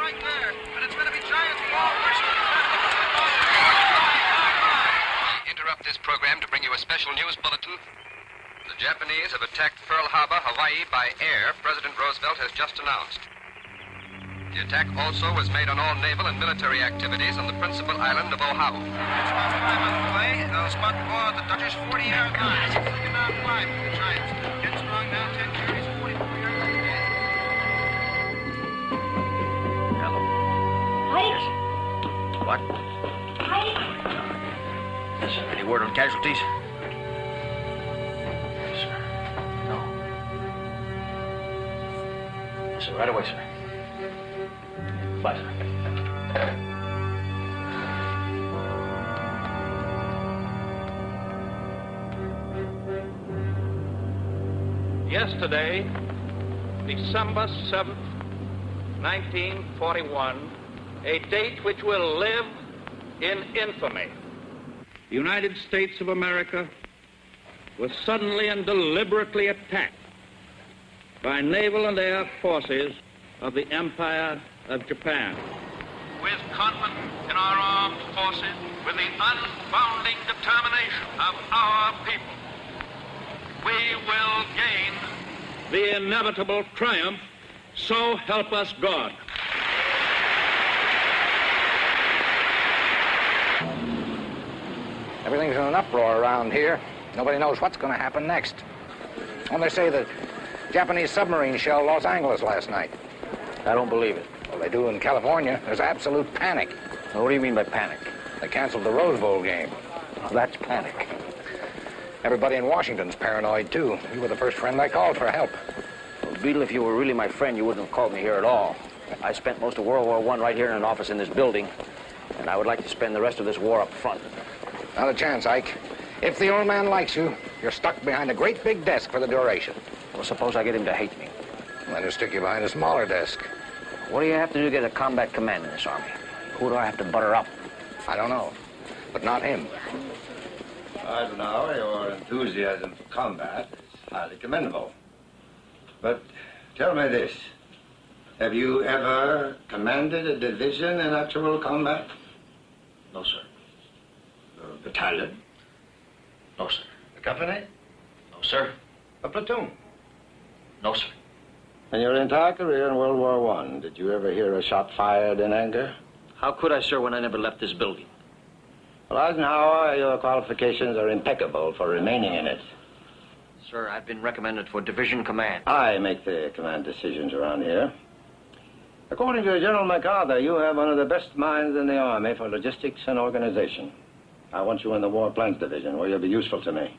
right there, and it's going to be giant ball versus We interrupt this program to bring you a special news bulletin. The Japanese have attacked Pearl Harbor, Hawaii, by air, President Roosevelt has just announced. The attack also was made on all naval and military activities on the principal island of Oahu. It's about 5 on the play. They'll spot the ball at the Dutchers' 40-yard line. It's looking down 5 for the Giants. 10 strong now, 10 carries, 44 yards on the day. Hello. Ike? What? Ike? Yes, sir. Any word on casualties? Yes, sir. No. Yes, sir. Right away, sir. Bye, sir. Yesterday, December 7th, 1941, a date which will live in infamy. The United States of America was suddenly and deliberately attacked by naval and air forces of the Empire of Japan. With confidence in our armed forces, with the unbounding determination of our people, we will gain the inevitable triumph, so help us God. Everything's in an uproar around here. Nobody knows what's going to happen next. When they say the Japanese submarine shelled Los Angeles last night. I don't believe it. Well, they do in California. There's absolute panic. Well, what do you mean by panic? They canceled the Rose Bowl game. Well, that's panic. Everybody in Washington's paranoid, too. You were the first friend I called for help. Well, Beadle, if you were really my friend, you wouldn't have called me here at all. I spent most of World War I right here in an office in this building, and I would like to spend the rest of this war up front. Not a chance, Ike. If the old man likes you, you're stuck behind a great big desk for the duration. Well, suppose I get him to hate me. Then he'll stick you behind a smaller desk. What do you have to do to get a combat command in this army? Who do I have to butter up? I don't know, but not him. Eisenhower, your enthusiasm for combat is highly commendable. But tell me this. Have you ever commanded a division in actual combat? No, sir. A battalion? No, sir. A company? No, sir. A platoon? No, sir. In your entire career in World War I, did you ever hear a shot fired in anger? How could I, sir, when I never left this building? Well, Eisenhower, your qualifications are impeccable for remaining in it. Sir, I've been recommended for division command. I make the command decisions around here. According to General MacArthur, you have one of the best minds in the Army for logistics and organization. I want you in the War Plans Division, where you'll be useful to me.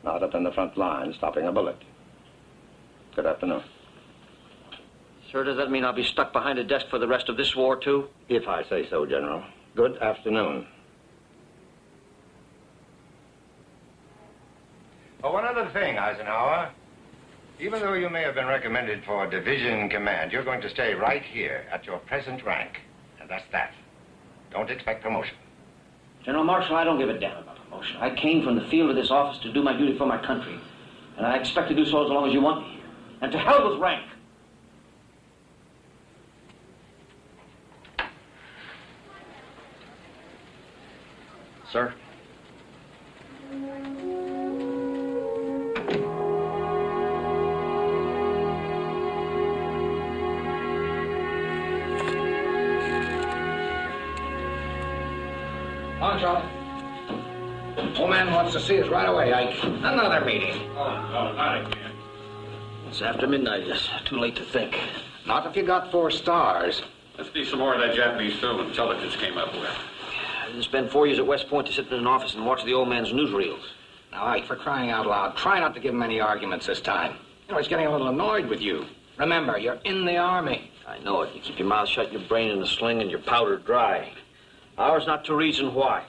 Not up in the front line, stopping a bullet. Good afternoon. Sir, does that mean I'll be stuck behind a desk for the rest of this war, too? If I say so, General. Good afternoon. Oh, one other thing, Eisenhower. Even though you may have been recommended for division command, you're going to stay right here at your present rank. And that's that. Don't expect promotion. General Marshall, I don't give a damn about promotion. I came from the field of this office to do my duty for my country. And I expect to do so as long as you want me. And to hell with rank. Sir? On, Charlie. Old man wants to see us right away, Ike. Another meeting. Oh, not again. It's after midnight. It's too late to think. Not if you got 4 stars. Let's see some more of that Japanese film intelligence came up with. I didn't spend 4 years at West Point to sit in an office and watch the old man's newsreels. Now, Ike, for crying out loud, try not to give him any arguments this time. You know, he's getting a little annoyed with you. Remember, you're in the Army. I know it. You keep your mouth shut, your brain in a sling, and your powder dry. Ours not to reason why.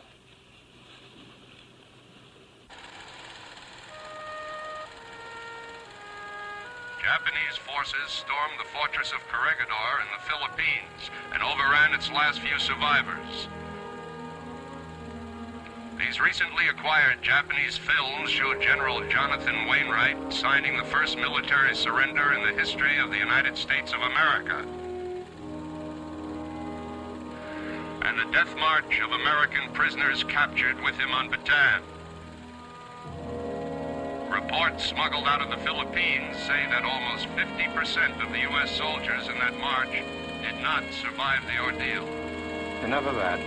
Japanese forces stormed the fortress of Corregidor in the Philippines and overran its last few survivors. These recently acquired Japanese films show General Jonathan Wainwright signing the first military surrender in the history of the United States of America. and the death march of American prisoners captured with him on Bataan. Reports smuggled out of the Philippines say that almost 50% of the U.S. soldiers in that march did not survive the ordeal. Enough of that.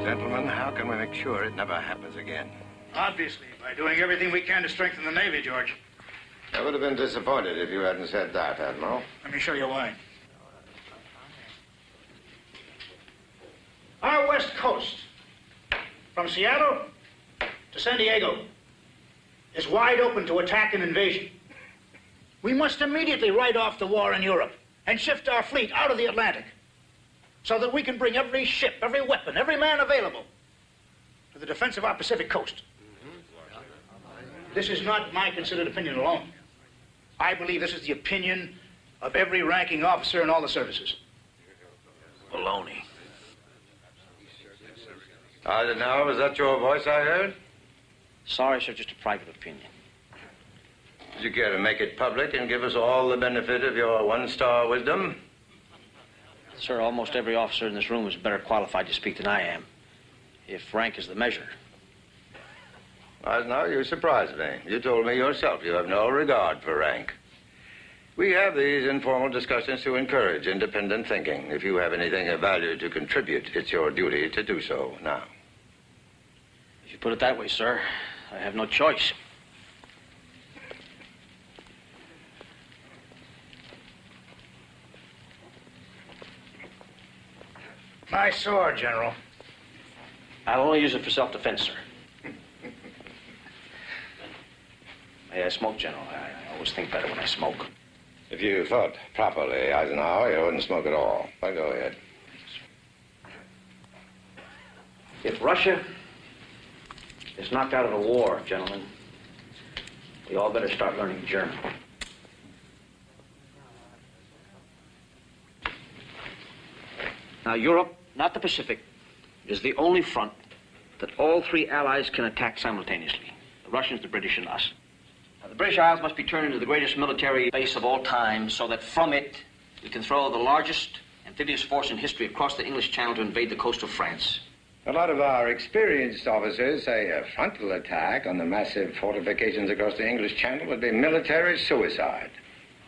Gentlemen, how can we make sure it never happens again? Obviously, by doing everything we can to strengthen the Navy, George. I would have been disappointed if you hadn't said that, Admiral. Let me show you why. Our west coast, from Seattle to San Diego, is wide open to attack and invasion. We must immediately write off the war in Europe and shift our fleet out of the Atlantic so that we can bring every ship, every weapon, every man available to the defense of our Pacific coast. This is not my considered opinion alone. I believe this is the opinion of every ranking officer in all the services. Baloney. Now, was that your voice I heard? Sorry, sir, just a private opinion. Would you care to make it public and give us all the benefit of your one-star wisdom? Sir, almost every officer in this room is better qualified to speak than I am, if rank is the measure. Now, you surprised me. You told me yourself you have no regard for rank. We have these informal discussions to encourage independent thinking. If you have anything of value to contribute, it's your duty to do so now. If you put it that way, sir, I have no choice. My sword, General. I'll only use it for self-defense, sir. Hey, I smoke, General. I always think better when I smoke. If you thought properly, Eisenhower, you wouldn't smoke at all. But go ahead. If Russia is knocked out of the war, gentlemen, we all better start learning German. Now, Europe, not the Pacific, is the only front that all three allies can attack simultaneously. The Russians, the British, and us. Now, the British Isles must be turned into the greatest military base of all time so that from it we can throw the largest amphibious force in history across the English Channel to invade the coast of France. A lot of our experienced officers say a frontal attack on the massive fortifications across the English Channel would be military suicide.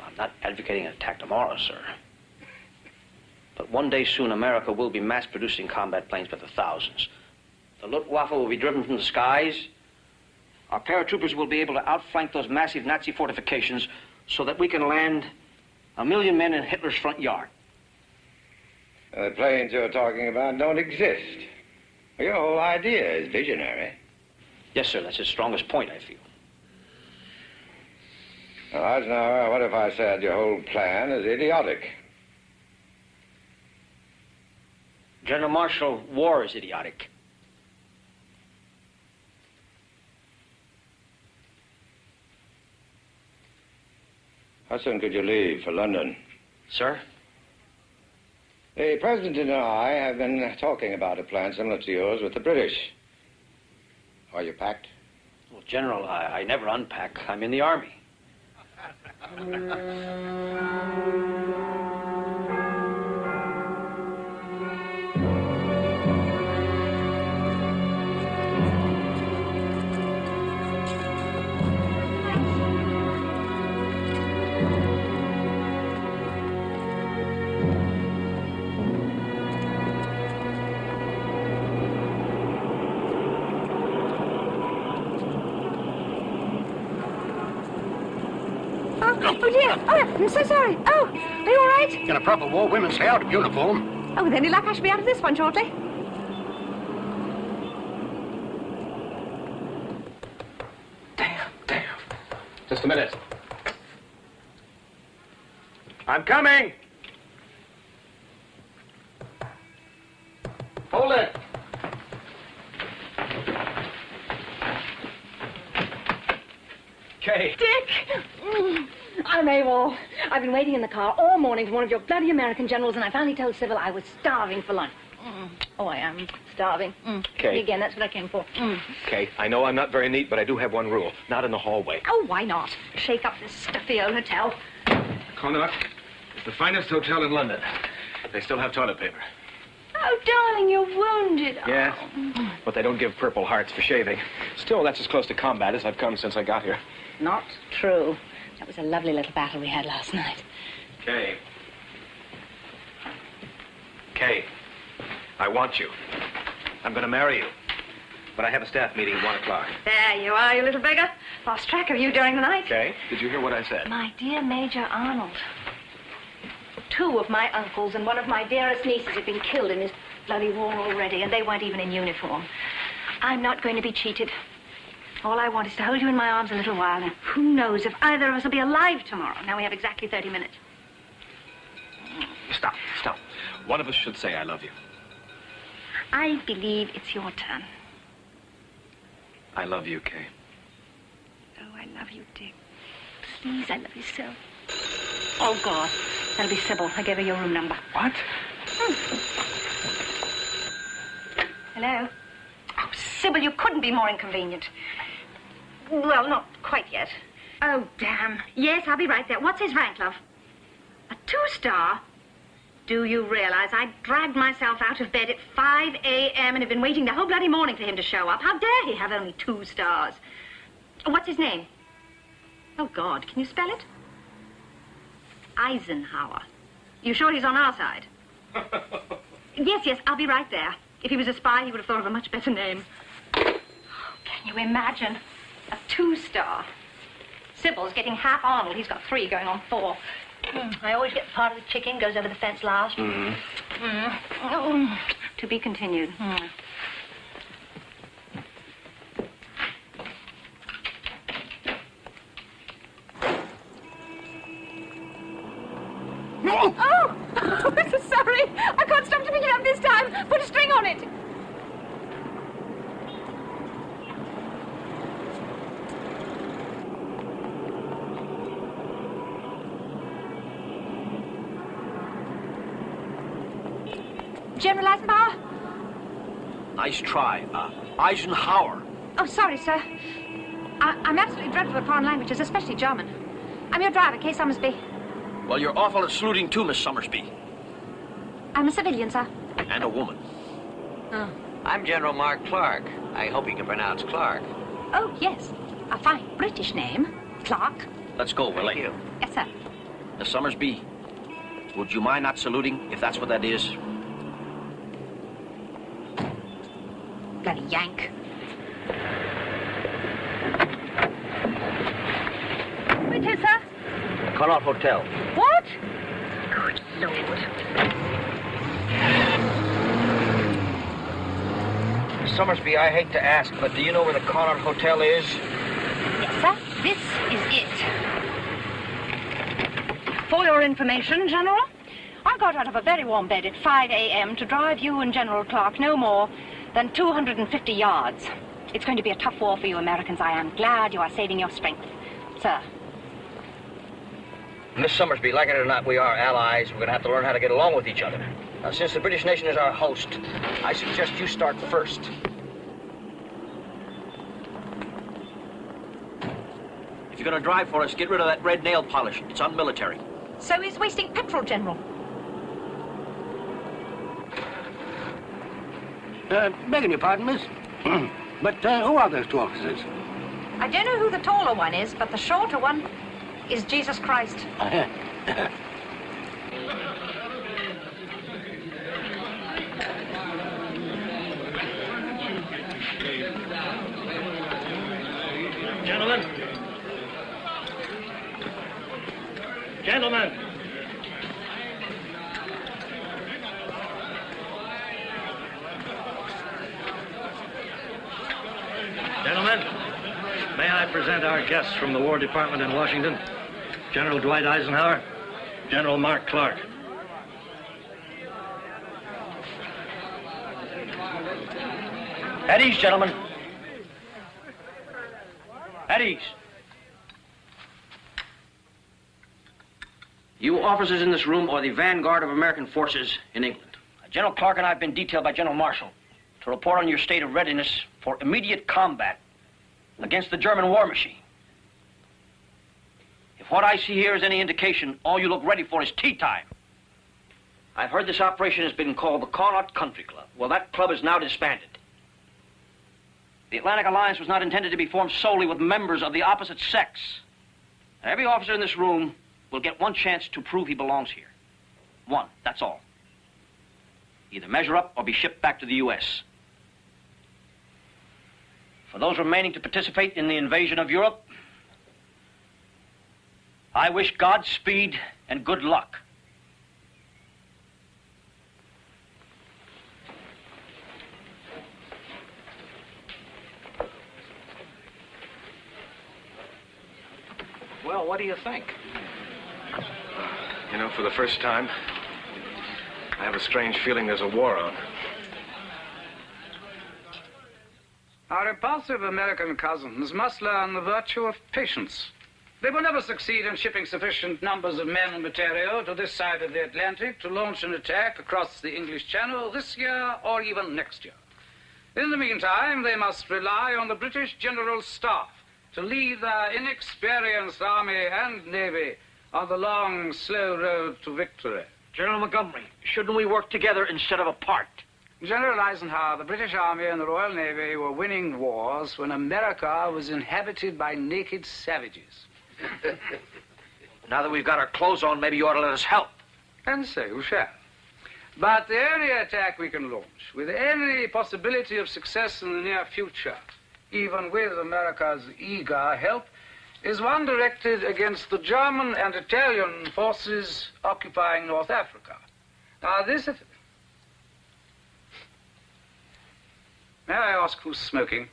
I'm not advocating an attack tomorrow, sir. But one day soon, America will be mass-producing combat planes by the thousands. The Luftwaffe will be driven from the skies. Our paratroopers will be able to outflank those massive Nazi fortifications so that we can land 1 million men in Hitler's front yard. The planes you're talking about don't exist. Your whole idea is visionary. Yes, sir, that's his strongest point, I feel. Now, Eisenhower, what if I said your whole plan is idiotic? General Marshall, war is idiotic. How soon could you leave for London? Sir? The President and I have been talking about a plan similar to yours with the British. Are you packed? Well, General, I never unpack. I'm in the Army. Oh, dear. Oh, I'm so sorry. Oh, are you all right? Got a proper war women's layout uniform. Oh, with any luck, I should be out of this one shortly. Damn. Just a minute. I'm coming. Hold it. Kay. Dick! I'm AWOL. I've been waiting in the car all morning for one of your bloody American generals, and I finally told Sybil I was starving for lunch. Oh, I am. Starving. Kay. Me again, that's what I came for. Okay, I know I'm not very neat, but I do have one rule. Not in the hallway. Oh, why not? Shake up this stuffy old hotel. Connaught is the finest hotel in London. They still have toilet paper. Oh, darling, you're wounded. Yeah, Oh. but they don't give Purple Hearts for shaving. Still, that's as close to combat as I've come since I got here. Not true. That was a lovely little battle we had last night. Kay. Kay, I want you. I'm going to marry you. But I have a staff meeting at 1 o'clock. There you are, you little beggar. Lost track of you during the night. Kay, did you hear what I said? My dear Major Arnold. 2 of my uncles and one of my dearest nieces have been killed in this bloody war already, and they weren't even in uniform. I'm not going to be cheated. All I want is to hold you in my arms a little while, and who knows if either of us will be alive tomorrow. Now we have exactly 30 minutes. Stop. One of us should say I love you. I believe it's your turn. I love you, Kay. Oh, I love you, Dick. Please, I love you so. Oh, God. That'll be Sybil. I gave her your room number. What? Hello? Oh, Sybil, you couldn't be more inconvenient. Well, not quite yet. Oh, damn. Yes, I'll be right there. What's his rank, love? A 2-star? Do you realize I dragged myself out of bed at 5 a.m. and have been waiting the whole bloody morning for him to show up? How dare he have only 2 stars? What's his name? Oh, God, can you spell it? Eisenhower. You sure he's on our side? Yes, I'll be right there. If he was a spy, he would have thought of a much better name. Oh, can you imagine? A 2-star. Sybil's getting half Arnold. He's got 3 going on 4. I always get part of the chicken, goes over the fence last. To be continued. Oh, I'm so sorry. I can't stop to pick it up this time. Put a string on it. General Eisenhower? Nice try. Eisenhower. Oh, sorry, sir. I'm absolutely dreadful at foreign languages, especially German. I'm your driver, Kay Summersby. Well, you're awful at saluting too, Miss Summersby. I'm a civilian, sir. And a woman. Oh. I'm General Mark Clark. I hope you can pronounce Clark. Oh, yes. A fine British name. Clark. Let's go, Willie. Thank you. Yes, sir. Miss Summersby, would you mind not saluting, if that's what that is? Bloody Yank. Where to, sir? Connaught Hotel. What? Good Lord. Miss Summersby, I hate to ask, but do you know where the Connaught Hotel is? Yes, sir. This is it. For your information, General, I got out of a very warm bed at 5 a.m. to drive you and General Clark no more than 250 yards. It's going to be a tough war for you Americans. I am glad you are saving your strength. Sir. Miss Summersby, like it or not, we are allies. We're going to have to learn how to get along with each other. Now, since the British nation is our host, I suggest you start first. If you're going to drive for us, get rid of that red nail polish. It's unmilitary. So he's wasting petrol, General. Begging your pardon, miss. But who are those 2 officers? I don't know who the taller one is, but the shorter one is Jesus Christ. Gentlemen. Gentlemen. Gentlemen, may I present our guests from the War Department in Washington? General Dwight Eisenhower, General Mark Clark. At ease, gentlemen. At ease. You officers in this room are the vanguard of American forces in England. General Clark and I have been detailed by General Marshall to report on your state of readiness for immediate combat against the German war machine. If what I see here is any indication, all you look ready for is tea time. I've heard this operation has been called the Call-Out Country Club. Well, that club is now disbanded. The Atlantic Alliance was not intended to be formed solely with members of the opposite sex. Every officer in this room will get one chance to prove he belongs here. One, that's all. Either measure up or be shipped back to the U.S. For those remaining to participate in the invasion of Europe, I wish Godspeed and good luck. Well, what do you think? You know, for the first time, I have a strange feeling there's a war on. Our repulsive American cousins must learn the virtue of patience. They will never succeed in shipping sufficient numbers of men and material to this side of the Atlantic to launch an attack across the English Channel this year or even next year. In the meantime, they must rely on the British General Staff to lead their inexperienced army and navy on the long, slow road to victory. General Montgomery, shouldn't we work together instead of apart? General Eisenhower, the British Army and the Royal Navy were winning wars when America was inhabited by naked savages. Now that we've got our clothes on, maybe you ought to let us help. And so you shall. But the only attack we can launch, with any possibility of success in the near future, even with America's eager help, is one directed against the German and Italian forces occupying North Africa. Now, this... May I ask who's smoking?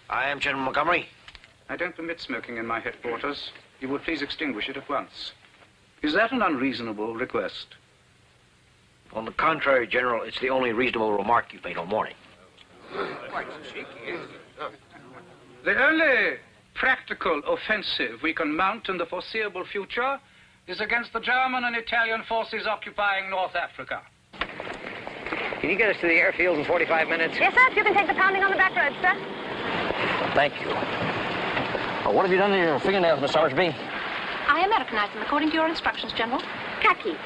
I am General Montgomery. I don't permit smoking in my headquarters. You would please extinguish it at once. Is that an unreasonable request? On the contrary, General, it's the only reasonable remark you've made all morning. The only practical offensive we can mount in the foreseeable future is against the German and Italian forces occupying North Africa. Can you get us to the airfield in 45 minutes? Yes, sir. You can take the pounding on the back road, sir. Thank you. What have you done to your fingernails, Miss Summersby? I Americanized them according to your instructions, General. Khaki.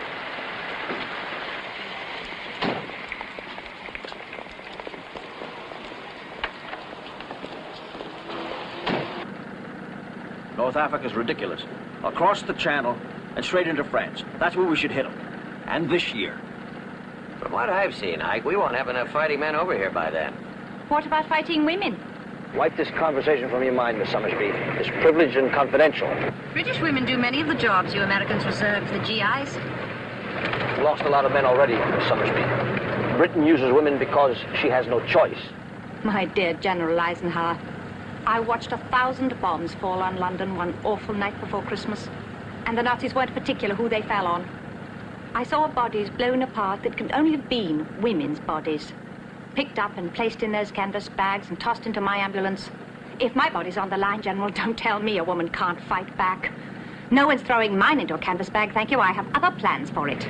North Africa's ridiculous. Across the Channel and straight into France. That's where we should hit them. And this year. From what I've seen, Ike, we won't have enough fighting men over here by then. What about fighting women? Wipe this conversation from your mind, Miss Summersby. It's privileged and confidential. British women do many of the jobs you Americans reserve for the GIs. We've lost a lot of men already, Miss Summersby. Britain uses women because she has no choice. My dear General Eisenhower, I watched 1,000 bombs fall on London one awful night before Christmas, and the Nazis weren't particular who they fell on. I saw bodies blown apart that could only have been women's bodies, picked up and placed in those canvas bags and tossed into my ambulance. If my body's on the line, General, don't tell me a woman can't fight back. No one's throwing mine into a canvas bag, thank you. I have other plans for it.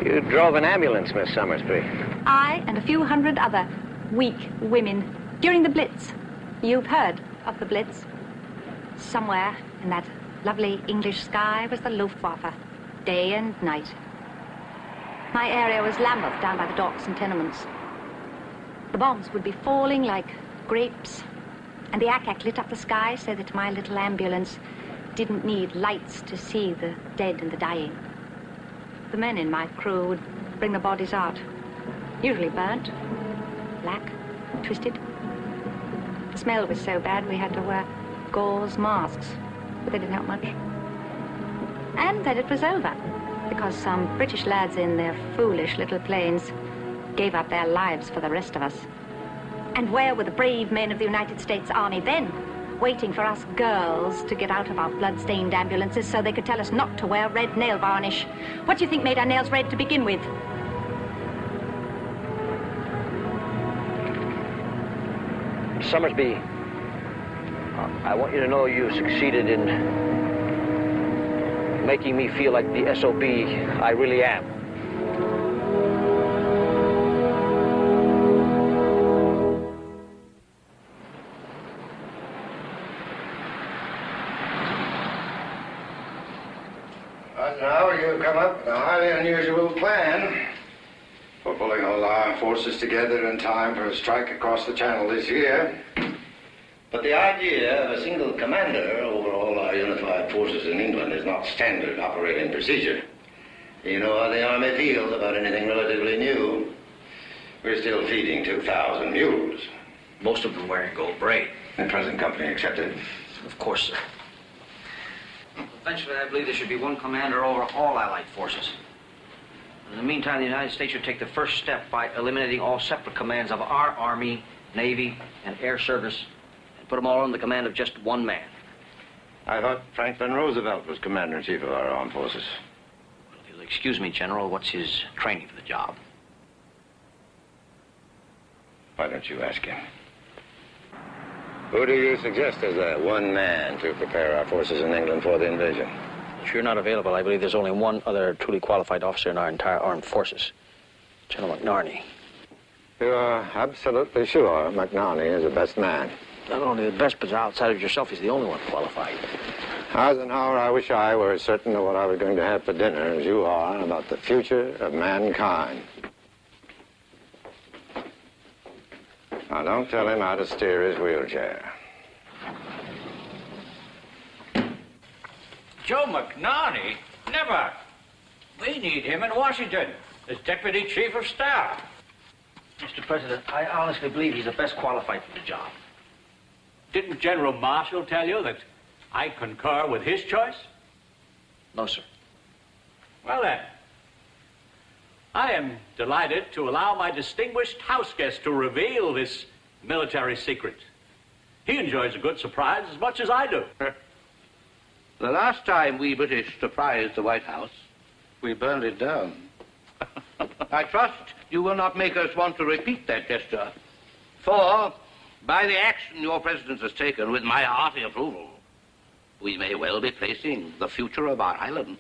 You drove an ambulance, Miss Summersby. I and a few hundred other weak women during the Blitz. You've heard of the Blitz. Somewhere in that lovely English sky was the Luftwaffe, day and night. My area was Lambeth, down by the docks and tenements. The bombs would be falling like grapes, and the ack-ack lit up the sky so that my little ambulance didn't need lights to see the dead and the dying. The men in my crew would bring the bodies out, usually burnt, black, twisted. The smell was so bad we had to wear gauze masks, but they didn't help much. And then it was over, because some British lads in their foolish little planes gave up their lives for the rest of us. And where were the brave men of the United States Army then, waiting for us girls to get out of our blood-stained ambulances so they could tell us not to wear red nail varnish? What do you think made our nails red to begin with? Summersby, I want you to know you succeeded in making me feel like the SOB I really am. Now you've come up with a highly unusual plan for pulling all our forces together in time for a strike across the Channel this year. But the idea of a single commander over all our unified forces in England is not standard operating procedure. You know how the Army feels about anything relatively new. We're still feeding 2,000 mules. Most of them wearing gold braid. And present company accepted? Of course, sir. Eventually, I believe there should be one commander over all Allied forces. In the meantime, the United States should take the first step by eliminating all separate commands of our Army, Navy, and Air Service, and put them all under the command of just one man. I thought Franklin Roosevelt was Commander-in-Chief of our armed forces. Well, if you'll excuse me, General, what's his training for the job? Why don't you ask him? Who do you suggest as that one man to prepare our forces in England for the invasion? If you're not available, I believe there's only one other truly qualified officer in our entire armed forces, General McNarney. You are absolutely sure McNarney is the best man? Not only the best, but outside of yourself, he's the only one qualified. Eisenhower, I wish I were as certain of what I was going to have for dinner as you are about the future of mankind. Now, don't tell him how to steer his wheelchair. Joe McNarney? Never. We need him in Washington as Deputy Chief of Staff. Mr. President, I honestly believe he's the best qualified for the job. Didn't General Marshall tell you that I concur with his choice? No, sir. Well, then, I am delighted to allow my distinguished house guest to reveal this military secret. He enjoys a good surprise as much as I do. The last time we British surprised the White House, we burned it down. I trust you will not make us want to repeat that gesture. For, by the action your president has taken with my hearty approval, we may well be placing the future of our island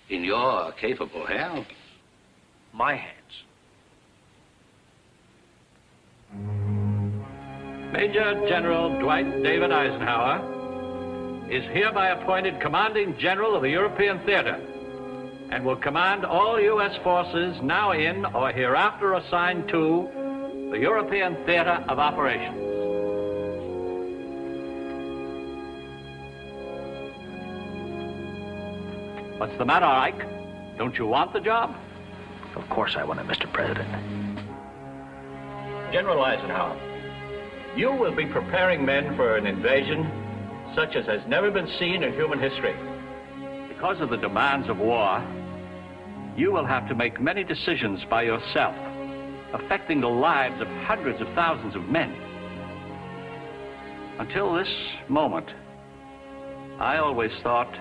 in your capable hands. My hands. Major General Dwight David Eisenhower is hereby appointed Commanding General of the European Theater and will command all U.S. forces now in or hereafter assigned to the European Theater of Operations. What's the matter, Ike? Don't you want the job? Of course I want it, Mr. President. General Eisenhower, you will be preparing men for an invasion such as has never been seen in human history. Because of the demands of war, you will have to make many decisions by yourself, affecting the lives of hundreds of thousands of men. Until this moment, I always thought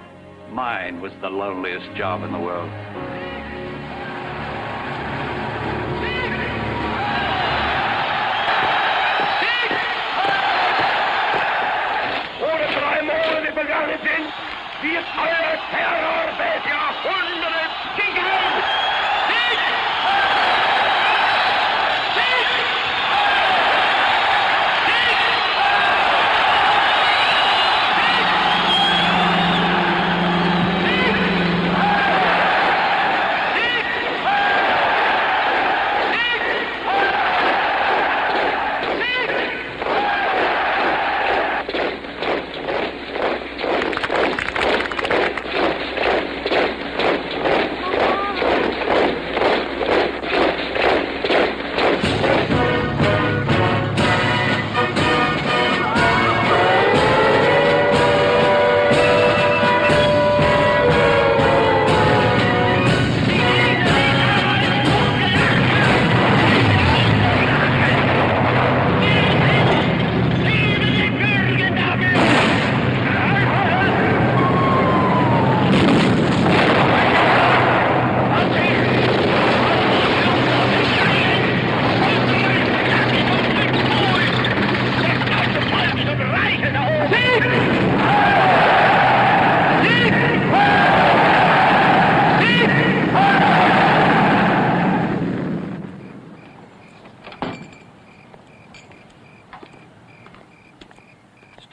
mine was the loneliest job in the world. Wie es euer Terror seit Jahrhunderten gegeben!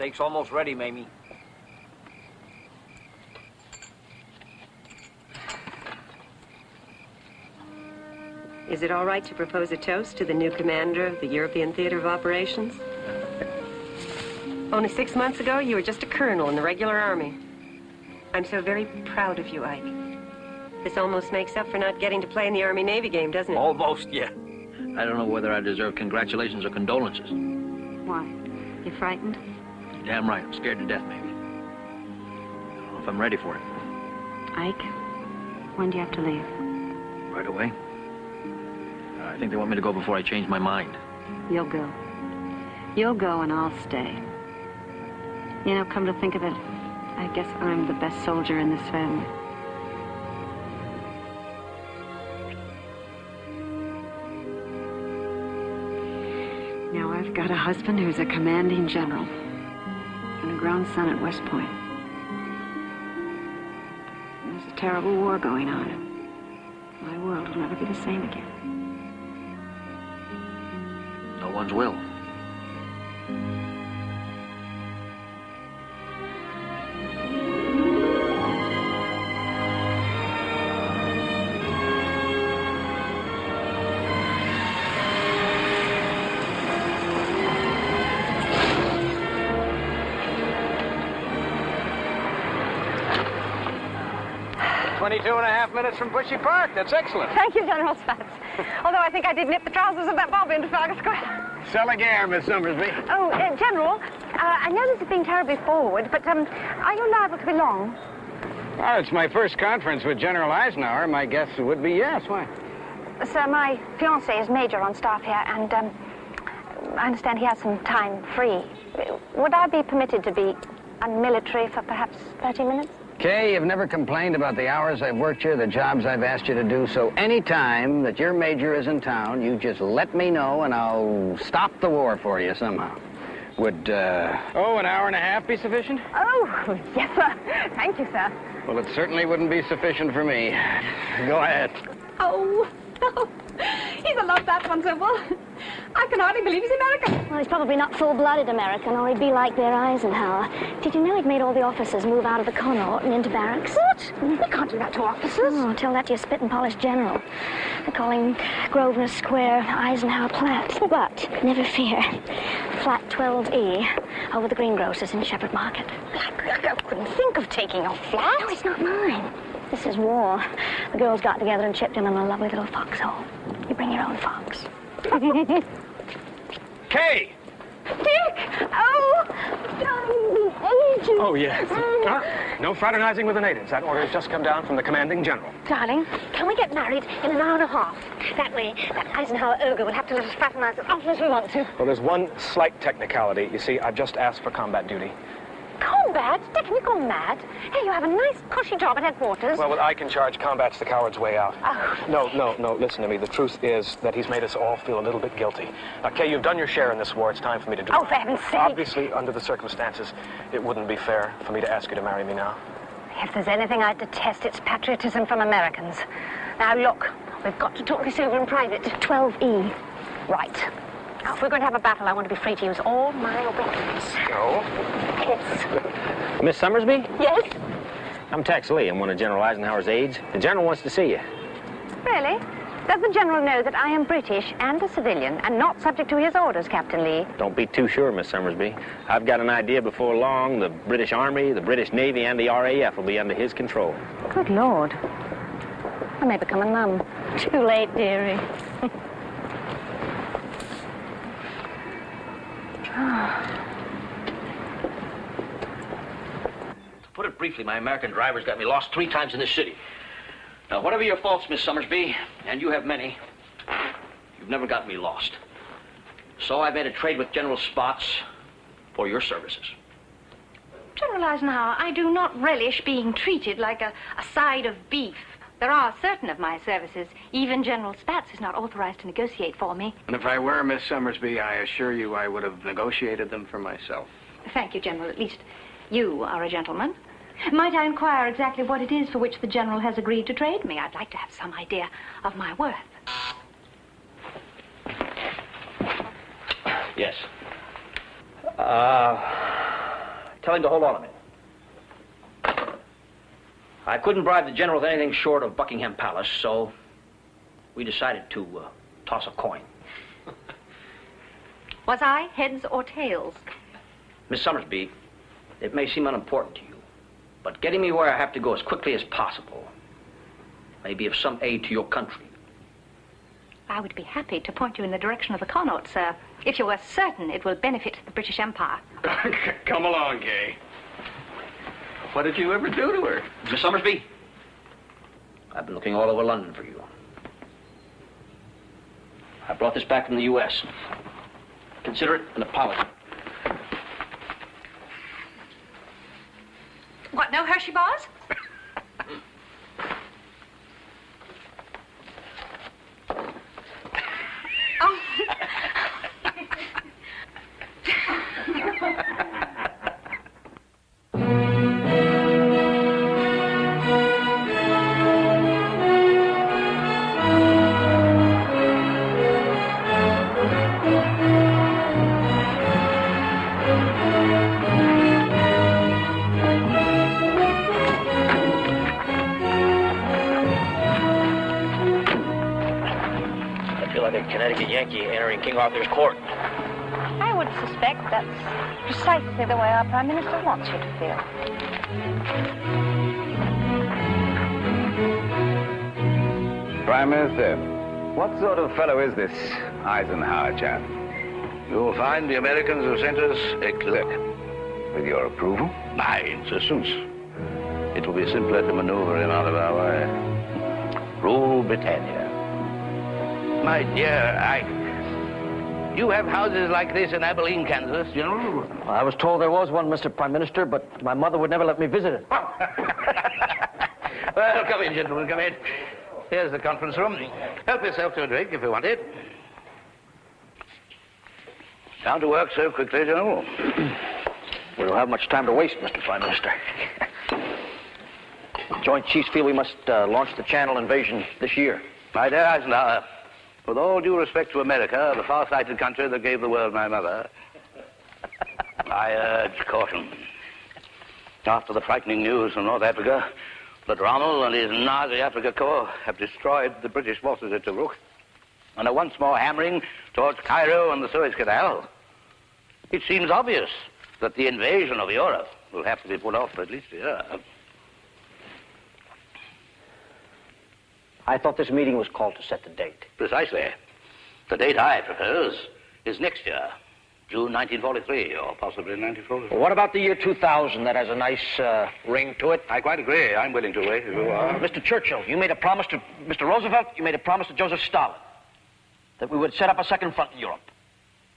Steak's almost ready, Mamie. Is it all right to propose a toast to the new commander of the European Theater of Operations? Only 6 months ago, you were just a colonel in the regular army. I'm so very proud of you, Ike. This almost makes up for not getting to play in the Army-Navy game, doesn't it? Almost, yeah. I don't know whether I deserve congratulations or condolences. Why? You frightened? Damn right. I'm scared to death, maybe. I don't know if I'm ready for it. Ike, when do you have to leave? Right away. I think they want me to go before I change my mind. You'll go. You'll go and I'll stay. You know, come to think of it, I guess I'm the best soldier in this family. Now I've got a husband who's a commanding general and a grown son at West Point. There's a terrible war going on. My world will never be the same again. No one's will. From Bushy Park. That's excellent. Thank you, General Spatz. Although I think I did nip the trousers of that Bob into Trafalgar Square. Sell a gare, Miss Summersby. Oh, General, I know this is being terribly forward, but are you liable to be long? Well, it's my first conference with General Eisenhower. My guess would be yes. Why? Sir, my fiancé is major on staff here, and I understand he has some time free. Would I be permitted to be unmilitary for perhaps 30 minutes? Kay, you've never complained about the hours I've worked here, the jobs I've asked you to do, so any time that your major is in town, you just let me know and I'll stop the war for you somehow. Would, Oh, an hour and a half be sufficient? Oh, yes, sir. Thank you, sir. Well, it certainly wouldn't be sufficient for me. Go ahead. Oh, no. He's a love that one so well. I can hardly believe he's American. Well, he's probably not full-blooded American, or he'd be like their Eisenhower. Did you know he'd made all the officers move out of the Connaught and into barracks? What? We can't do that to officers. Oh, tell that to your spit-and-polish general. They're calling Grosvenor Square Eisenhower Platt. But, never fear, flat 12E, over the greengrocers in Shepherd Market. I couldn't think of taking a flat. No, it's not mine. This is war. The girls got together and chipped in on a lovely little foxhole. You bring your own fox. Kay! Dick! Oh! Darling, the ages. Oh, yes. No fraternizing with the natives. That order has just come down from the commanding general. Darling, can we get married in an hour and a half? That way, that Eisenhower ogre will have to let us fraternize as often as we want to. Well, there's one slight technicality. You see, I've just asked for combat duty. Combat? Dick, have you gone mad? Hey, you have a nice, cushy job at headquarters. Well, what I can charge, combat's the coward's way out. Oh. No, listen to me. The truth is that he's made us all feel a little bit guilty. Kay, you've done your share in this war. It's time for me to do Oh, for heaven's sake. Obviously, under the circumstances, it wouldn't be fair for me to ask you to marry me now. If there's anything I detest, it's patriotism from Americans. Now, look, we've got to talk this over in private. 12E. Right. Now, if we're going to have a battle, I want to be free to use all my weapons. Oh? Yes. Miss Summersby? Yes? I'm Tex Lee. I'm one of General Eisenhower's aides. The general wants to see you. Really? Does the general know that I am British and a civilian and not subject to his orders, Captain Lee? Don't be too sure, Miss Summersby. I've got an idea before long the British Army, the British Navy, and the RAF will be under his control. Good Lord. I may become a nun. Too late, dearie. To put it briefly, my American driver's got me lost 3 times in this city. Now, whatever your faults, Miss Summersby, and you have many, you've never got me lost. So I made a trade with General Spots for your services. General Eisenhower, I do not relish being treated like a side of beef. There are certain of my services. Even General Spatz is not authorized to negotiate for me. And if I were Miss Summersby, I assure you I would have negotiated them for myself. Thank you, General. At least you are a gentleman. Might I inquire exactly what it is for which the General has agreed to trade me? I'd like to have some idea of my worth. Yes. Tell him to hold on a minute. I couldn't bribe the general with anything short of Buckingham Palace, so we decided to toss a coin. Was I heads or tails? Miss Summersby, it may seem unimportant to you, but getting me where I have to go as quickly as possible may be of some aid to your country. I would be happy to point you in the direction of the Connaught, sir, if you were certain it will benefit the British Empire. Come along, Gay. What did you ever do to her? Miss Summersby, I've been looking all over London for you. I brought this back from the U.S. Consider it an apology. What, no Hershey bars? Oh. Connecticut Yankee entering King Arthur's court. I would suspect that's precisely the way our Prime Minister wants you to feel. Prime Minister, what sort of fellow is this Eisenhower chap? You'll find the Americans have sent us a clerk. With your approval? My insistence. It will be simpler to maneuver him out of our way. Rule Britannia. My dear Ike, you have houses like this in Abilene, Kansas, General? Well, I was told there was one, Mr. Prime Minister, but my mother would never let me visit it. Well, come in, gentlemen, come in. Here's the conference room. Help yourself to a drink if you want it. Down to work so quickly, General. We don't have much time to waste, Mr. Prime Minister. Joint Chiefs feel we must launch the Channel invasion this year. My dear Eisenhower, with all due respect to America, the far-sighted country that gave the world my mother, I urge caution. After the frightening news from North Africa that Rommel and his Nazi Africa Corps have destroyed the British forces at Tobruk and are once more hammering towards Cairo and the Suez Canal, it seems obvious that the invasion of Europe will have to be put off for at least a year. I thought this meeting was called to set the date. Precisely. The date I propose is next year, June 1943, or possibly 1944. Well, what about the year 2000? That has a nice ring to it. I quite agree. I'm willing to wait if you are. Mr. Churchill, you made a promise to Mr. Roosevelt, you made a promise to Joseph Stalin that we would set up a second front in Europe.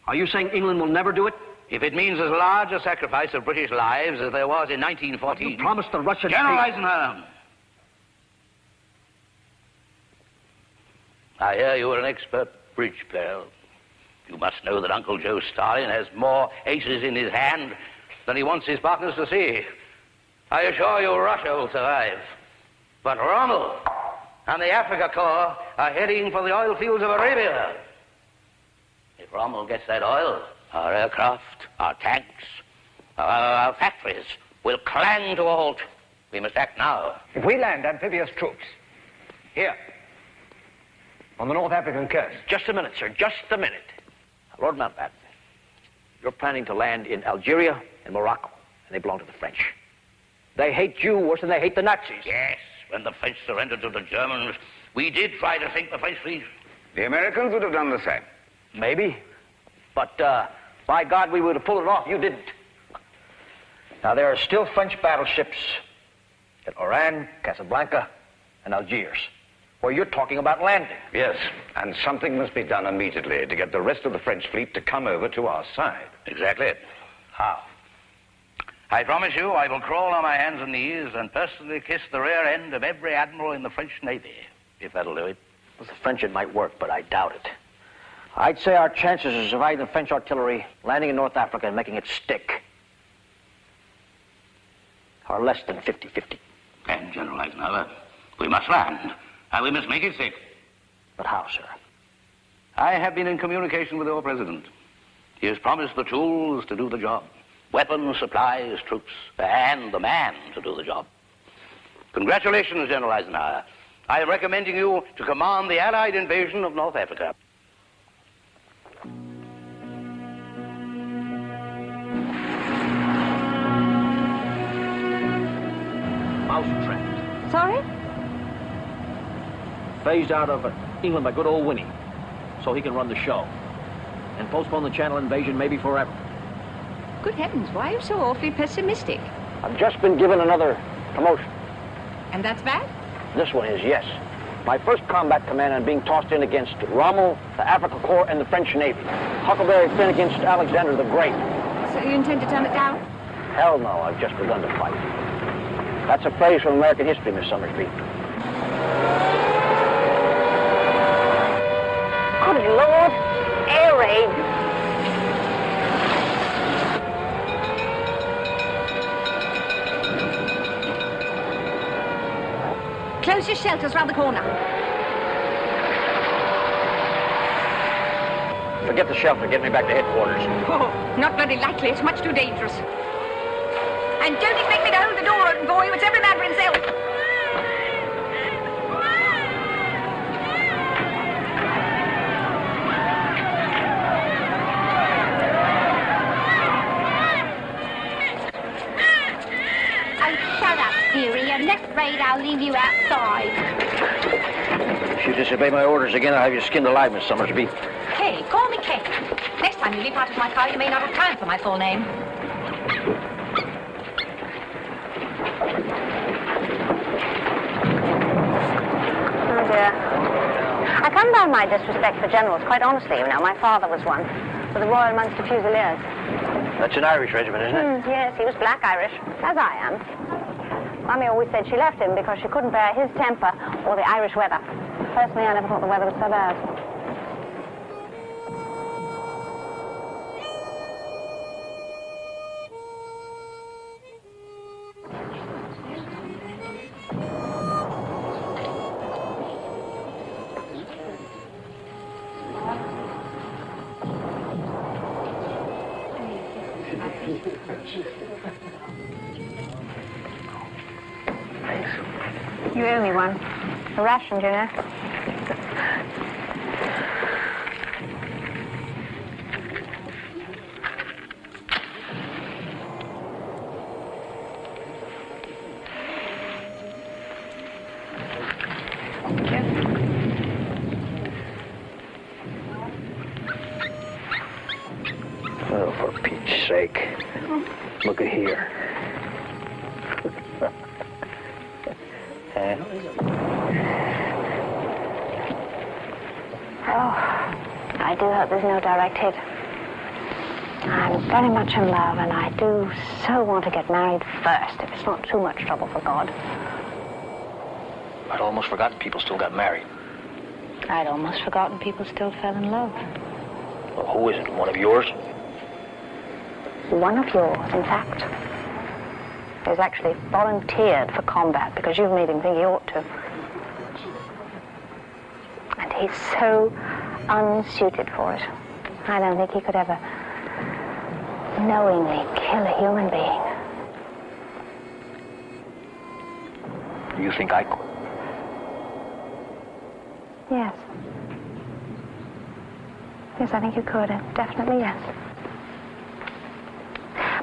Are you saying England will never do it? If it means as large a sacrifice of British lives as there was in 1914... You promised the Russians... General Eisenhower! I hear you are an expert bridge player. You must know that Uncle Joe Stalin has more aces in his hand than he wants his partners to see. I assure you Russia will survive. But Rommel and the Africa Corps are heading for the oil fields of Arabia. If Rommel gets that oil, our aircraft, our tanks, our factories will clang to a halt. We must act now. If we land amphibious troops here, on the North African coast. Just a minute, sir, just a minute. Lord Mountbatten, you're planning to land in Algeria and Morocco, and they belong to the French. They hate you worse than they hate the Nazis. Yes, when the French surrendered to the Germans, we did try to sink the French fleet. The Americans would have done the same. Maybe. But, by God, we would have pulled it off. You didn't. Now, there are still French battleships at Oran, Casablanca, and Algiers, where you're talking about landing. Yes, and something must be done immediately to get the rest of the French fleet to come over to our side. Exactly. How? I promise you I will crawl on my hands and knees and personally kiss the rear end of every admiral in the French Navy, if that'll do it. With the French, it might work, but I doubt it. I'd say our chances of surviving the French artillery, landing in North Africa, and making it stick are less than 50-50. And, General Eisenhower, we must land. And we must make it stick. But how, sir? I have been in communication with your president. He has promised the tools to do the job. Weapons, supplies, troops, and the man to do the job. Congratulations, General Eisenhower. I am recommending you to command the Allied invasion of North Africa. Mousetrapped. Sorry? Phased out of England by good old Winnie, so he can run the show. And postpone the Channel invasion maybe forever. Good heavens, why are you so awfully pessimistic? I've just been given another promotion. And that's bad? This one is, yes. My first combat command, I'm being tossed in against Rommel, the Africa Corps, and the French Navy. Huckleberry Finn against Alexander the Great. So you intend to turn it down? Hell no, I've just begun to fight. That's a phrase from American history, Miss Summersby. Good Lord, air raid. Close your shelters round the corner. Forget the shelter, get me back to headquarters. Oh, not bloody likely. It's much too dangerous. And don't expect me to hold the door open for you. It's every man for himself. Next raid, I'll leave you outside. If you disobey my orders again, I'll have you skinned alive, Miss Summersby. Kay, call me Kay. Next time you leap out of my car, you may not have time for my full name. Oh, dear. I come down my disrespect for generals, quite honestly, you know. My father was one, with the Royal Munster Fusiliers. That's an Irish regiment, isn't it? Yes, he was black Irish, as I am. Mummy always said she left him because she couldn't bear his temper or the Irish weather. Personally, I never thought the weather was so bad. You owe me one. A ration, you know. Oh, for Pete's sake. Look at here. Oh, I do hope there's no direct hit. I'm very much in love, and I do so want to get married first, if it's not too much trouble for God. I'd almost forgotten people still got married. I'd almost forgotten people still fell in love. Well, who is it? One of yours? One of yours, in fact. He's actually volunteered for combat because you've made him think he ought to. And he's so unsuited for it. I don't think he could ever knowingly kill a human being. You think I could? Yes. Yes, I think you could. Definitely yes.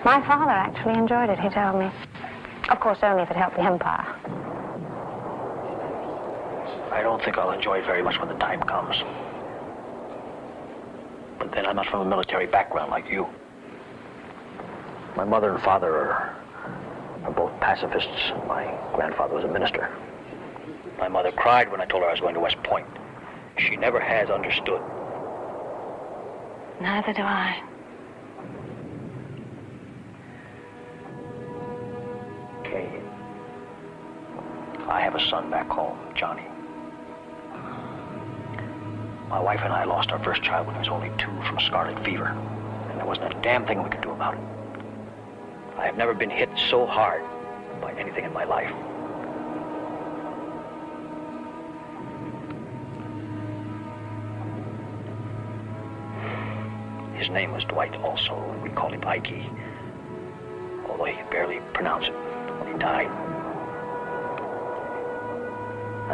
My father actually enjoyed it, he told me. Of course, only if it helped the Empire. I don't think I'll enjoy it very much when the time comes. But then I'm not from a military background like you. My mother and father are both pacifists. My grandfather was a minister. My mother cried when I told her I was going to West Point. She never has understood. Neither do I. Kay, I have a son back home, Johnny. My wife and I lost our first child when he was only 2 from scarlet fever, and there wasn't a damn thing we could do about it. I have never been hit so hard by anything in my life. His name was Dwight also, and we called him Ike, although he could barely pronounce it when he died.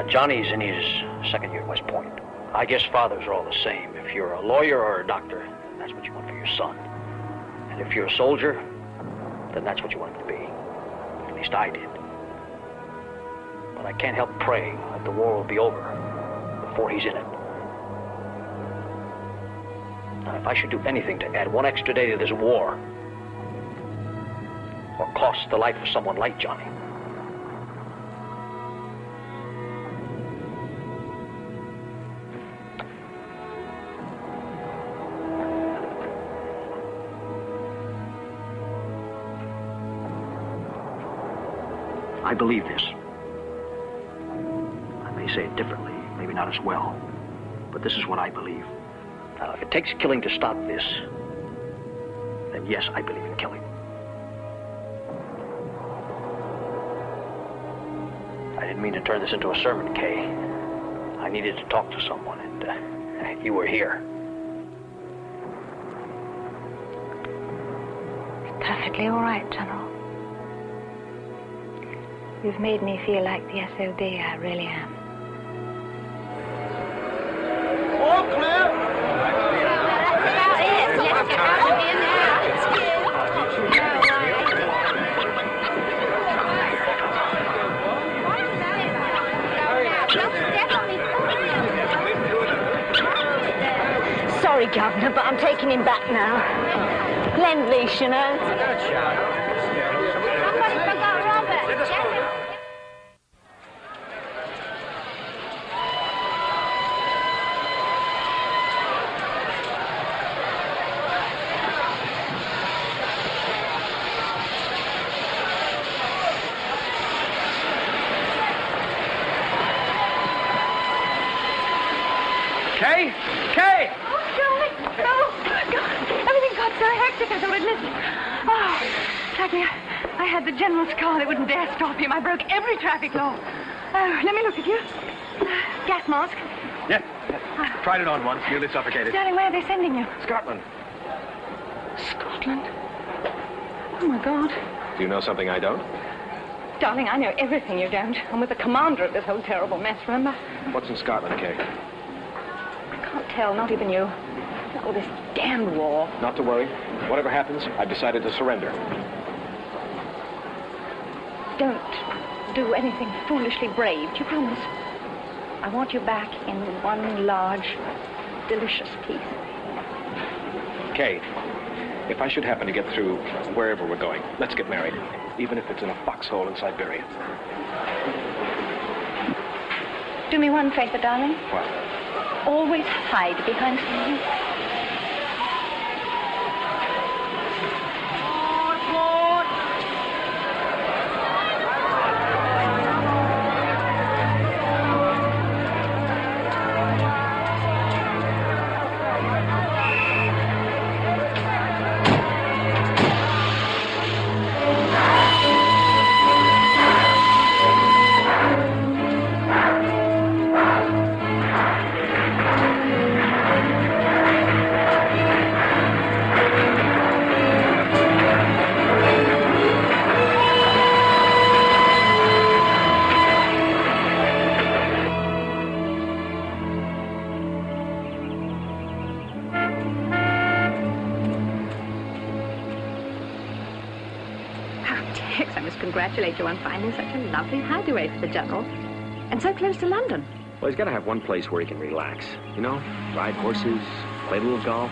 Johnny's in his second year at West Point. I guess fathers are all the same. If you're a lawyer or a doctor, that's what you want for your son. And if you're a soldier, then that's what you want him to be. At least I did. But I can't help praying that the war will be over before he's in it. Now, if I should do anything to add one extra day to this war, or cost the life of someone like Johnny, I believe this. I may say it differently, maybe not as well, but this is what I believe. Now, if it takes killing to stop this, then yes, I believe in killing. I didn't mean to turn this into a sermon, Kay. I needed to talk to someone, and you were here. It's perfectly all right, General. You've made me feel like the SOD I really am. All clear? Sorry, Governor, but I'm taking him back now. Lend-lease, you know. Somebody forgot Robert. Kay? Kay! Oh, Joey! No! God, everything got so hectic I thought I'd miss it. Oh, Jackie, I had the general's car. They wouldn't dare stop him. I broke every traffic law. Oh, let me look at you. Gas mask. Yeah. Tried it on once, nearly suffocated. Darling, where are they sending you? Scotland. Scotland? Oh, my God. Do you know something I don't? Darling, I know everything you don't. I'm with the commander of this whole terrible mess, remember? What's in Scotland, Kay? I can't tell, not even you. Oh, this damned war. Not to worry. Whatever happens, I've decided to surrender. Don't do anything foolishly brave. Do you promise? I want you back in one large, delicious piece. Kay, if I should happen to get through wherever we're going, let's get married. Even if it's in a foxhole in Siberia. Do me one favor, darling. What? Always hide behind something. Congratulate you on finding such a lovely hideaway for the general. And so close to London. Well, he's got to have one place where he can relax. You know, ride horses, play a little golf.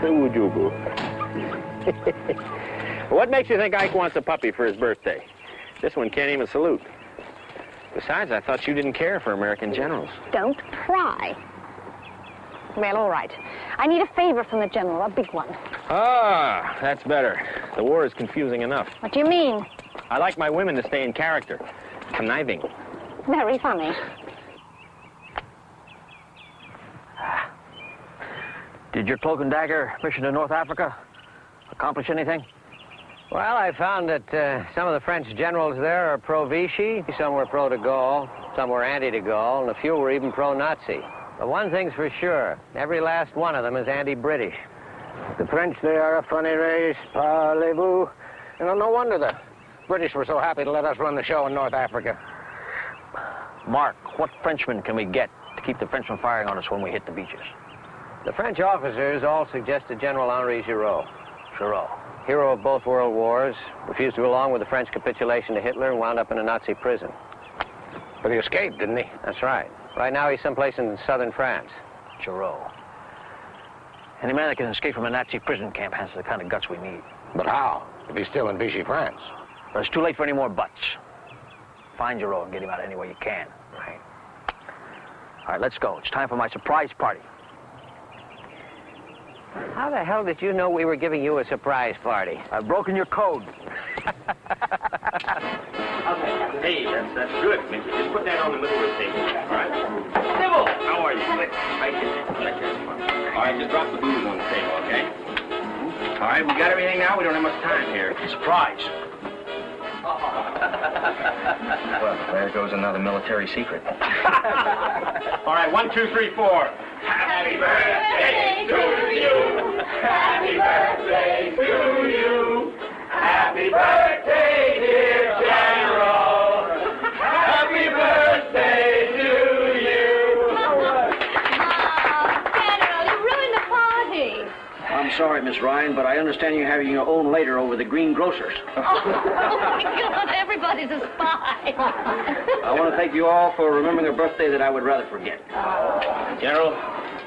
Would you go? What makes you think Ike wants a puppy for his birthday? This one can't even salute. Besides, I thought you didn't care for American generals. Don't pry. Well, all right. I need a favor from the general, a big one. Ah, that's better. The war is confusing enough. What do you mean? I like my women to stay in character. Conniving. Very funny. Did your cloak and dagger mission to North Africa accomplish anything? Well, I found that some of the French generals there are pro-Vichy, some were pro-de Gaulle, some were anti-de Gaulle, and a few were even pro-Nazi. But one thing's for sure, every last one of them is anti-British. The French, they are a funny race, parlez-vous. You know, no wonder the British were so happy to let us run the show in North Africa. Mark, what Frenchmen can we get to keep the French from firing on us when we hit the beaches? The French officers all suggested General Henri Giraud. Giraud. Hero of both world wars, refused to go along with the French capitulation to Hitler and wound up in a Nazi prison. But he escaped, didn't he? That's right. Right now he's someplace in southern France. Giraud. Any man that can escape from a Nazi prison camp has the kind of guts we need. But how, if he's still in Vichy France? Well, it's too late for any more buts. Find Giraud and get him out any way you can. Right. All right, let's go. It's time for my surprise party. How the hell did you know we were giving you a surprise party? I've broken your code. Hey, that's good, Mickey. Just put that on the middle of the table. All right? Sybil! How are you? Right here. All right, just drop the booze on the table, okay? All right, we got everything now. We don't have much time here. Surprise. Well, there goes another military secret. All right, 1, 2, 3, 4. Happy birthday to you. Happy birthday to you. Happy birthday, dear General. Happy birthday to you. General, you ruined the party. I'm sorry, Miss Ryan, but I understand you're having your own later over the greengrocers. Oh, my God, everybody's a spy. I want to thank you all for remembering a birthday that I would rather forget. General,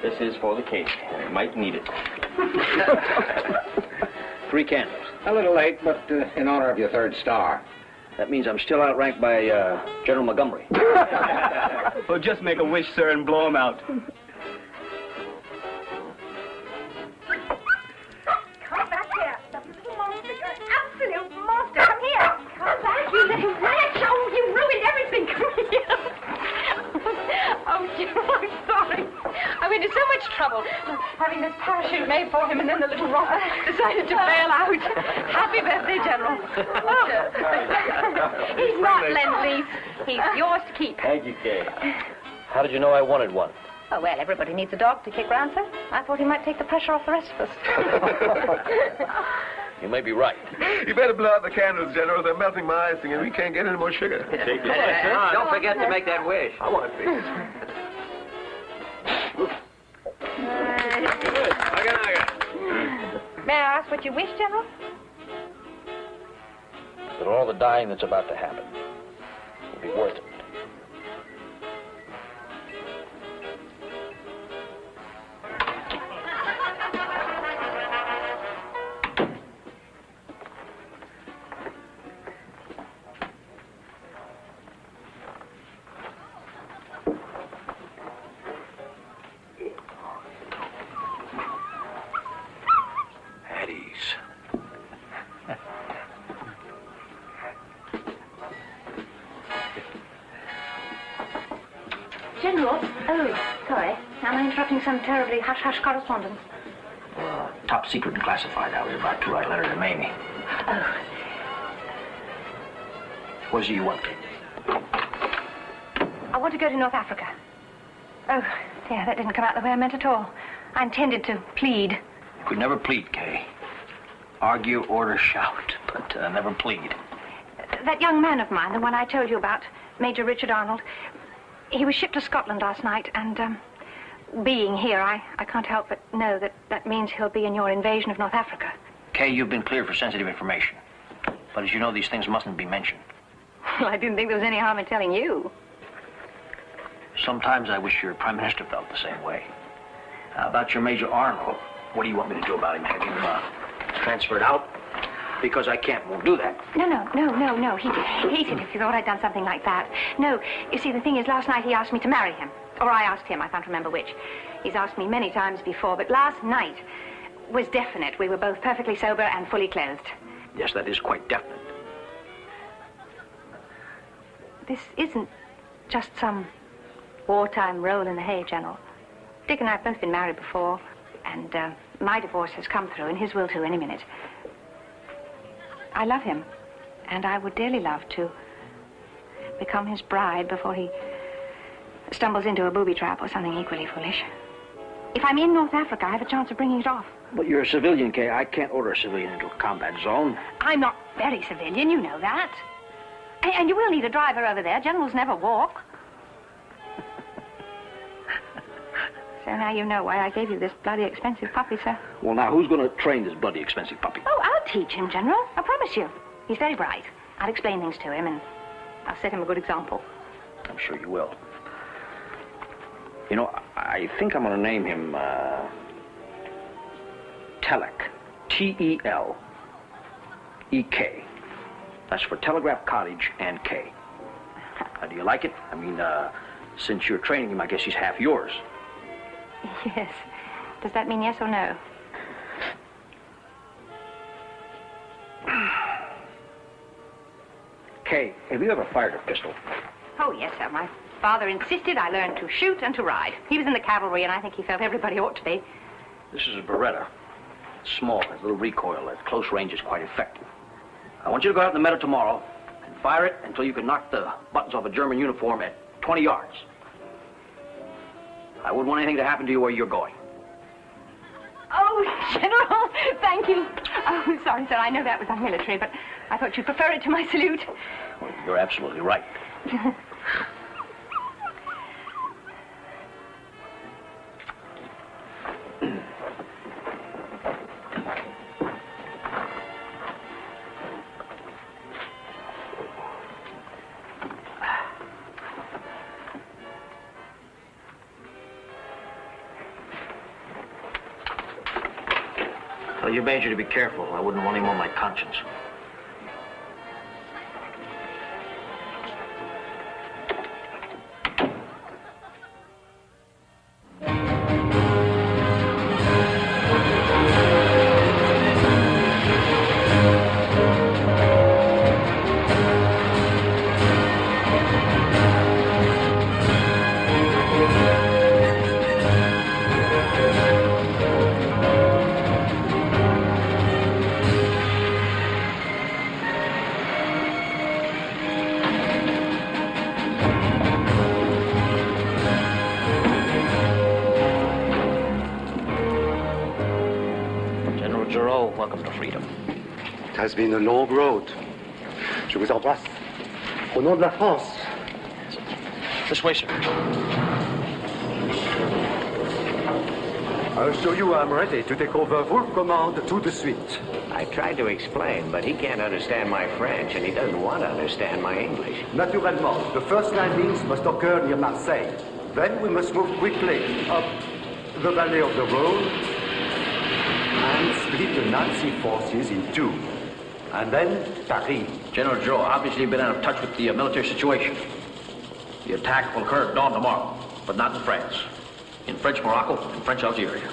this is for the cake. You might need it. 3 candles. A little late, but in honor of your 3rd star. That means I'm still outranked by General Montgomery. Well, just make a wish, sir, and blow him out. Come back here. The little monster. You're an absolute monster. Come here. Come back, you little wretch. Oh, you ruined everything. Come here. Oh, Jim, I'm sorry. I went to so much trouble having this parachute made for him, and then the little rocket decided to bail out. Happy birthday, General. Oh. He's not Lend-Lease. He's yours to keep. Thank you, Kay. How did you know I wanted one? Oh, well, everybody needs a dog to kick round, sir. I thought he might take the pressure off the rest of us. You may be right. You better blow out the candles, General. They're melting my icing, and we can't get any more sugar. Take it. Don't forget to make that wish. I want to see. May I ask what you wish, General? That all the dying that's about to happen will be worth it. General? Oh, sorry. Am I interrupting some terribly hush-hush correspondence? Top secret and classified. I was about to write a letter to Mamie. Oh. What is it you want? I want to go to North Africa. Oh, dear, that didn't come out the way I meant at all. I intended to plead. You could never plead, Kay. Argue, order, shout, but never plead. That young man of mine, the one I told you about, Major Richard Arnold, he was shipped to Scotland last night, and being here, I can't help but know that that means he'll be in your invasion of North Africa. Kay, you've been cleared for sensitive information. But as you know, these things mustn't be mentioned. Well, I didn't think there was any harm in telling you. Sometimes I wish your Prime Minister felt the same way. About your Major Arnold, what do you want me to do about him? Have him transferred out? Because I won't do that. No. He'd hate it if he thought I'd done something like that. No, you see, the thing is, last night he asked me to marry him. Or I asked him, I can't remember which. He's asked me many times before, but last night was definite. We were both perfectly sober and fully clothed. Yes, that is quite definite. This isn't just some wartime roll in the hay, General. Dick and I have both been married before, and my divorce has come through, and his will too, any minute. I love him, and I would dearly love to become his bride before he stumbles into a booby trap or something equally foolish. If I'm in North Africa, I have a chance of bringing it off. But you're a civilian, Kay. I can't order a civilian into a combat zone. I'm not very civilian, you know that. And you will need a driver over there. Generals never walk. So now you know why I gave you this bloody expensive puppy, sir. Well, now, who's going to train this bloody expensive puppy? Oh, I'll teach him, General. I promise you. He's very bright. I'll explain things to him, and I'll set him a good example. I'm sure you will. You know, I think I'm going to name him, Telek. T-E-L-E-K. That's for Telegraph Cottage and K. Do you like it? I mean, since you're training him, I guess he's half yours. Yes. Does that mean yes or no? Kay, have you ever fired a pistol? Oh, yes, sir. My father insisted I learn to shoot and to ride. He was in the cavalry, and I think he felt everybody ought to be. This is a Beretta. It's small, has little recoil. At close range is quite effective. I want you to go out in the meadow tomorrow and fire it until you can knock the buttons off a German uniform at 20 yards. I wouldn't want anything to happen to you where you're going. Oh, General, thank you. Oh, sorry, sir. I know that was unmilitary, but I thought you'd prefer it to my salute. Well, you're absolutely right. Tell your major to be careful. I wouldn't want him on my conscience. Welcome to freedom. It has been a long road. Je vous embrasse. Au nom de la France. This way, sir. I'll show you I'm ready to take over full command tout de suite. I tried to explain, but he can't understand my French, and he doesn't want to understand my English. Naturellement, the first landings must occur near Marseille. Then we must move quickly up the valley of the Rhone and split the Nazi forces in two. And then Paris. General Joe, obviously you've been out of touch with the military situation. The attack will occur at dawn tomorrow, but not in France. In French Morocco and French Algeria.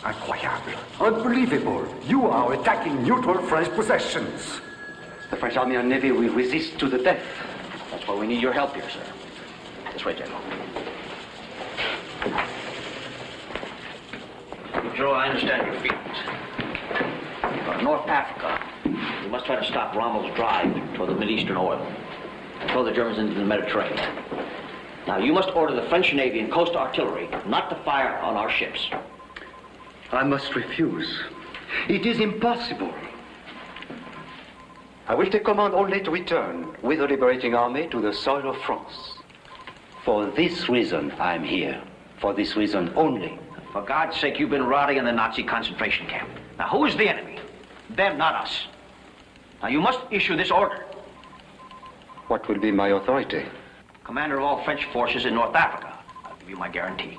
Incroyable. Unbelievable. You are attacking neutral French possessions. The French Army and Navy will resist to the death. That's why we need your help here, sir. This way, General. Joe, I understand your feelings. North Africa, we must try to stop Rommel's drive toward the Mideastern oil and throw the Germans into the Mediterranean. Now, you must order the French Navy and coast artillery not to fire on our ships. I must refuse. It is impossible. I will take command only to return with the liberating army to the soil of France. For this reason, I am here. For this reason only. For God's sake, you've been rotting in the Nazi concentration camp. Now, who is the enemy? Them, not us. Now, you must issue this order. What will be my authority? Commander of all French forces in North Africa. I'll give you my guarantee.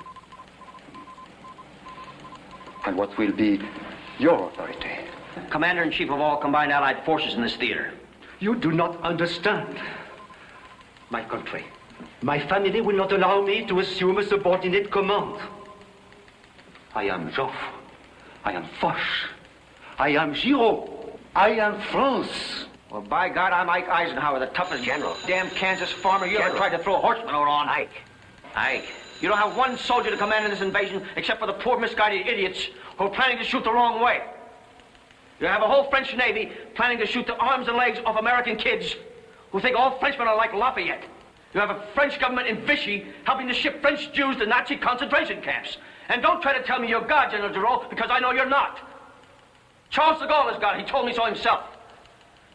And what will be your authority? Commander-in-chief of all combined Allied forces in this theater. You do not understand. My country, my family will not allow me to assume a subordinate command. I am Joffre. I am Foch. I am Giraud. I am France. Well, by God, I'm Ike Eisenhower, the toughest general. Damn Kansas farmer you ever tried to throw a horseman over on. Ike. You don't have one soldier to command in this invasion except for the poor misguided idiots who are planning to shoot the wrong way. You have a whole French Navy planning to shoot the arms and legs off American kids who think all Frenchmen are like Lafayette. You have a French government in Vichy helping to ship French Jews to Nazi concentration camps. And don't try to tell me you're God, General Giraud, because I know you're not. Charles de Gaulle has got it. He told me so himself.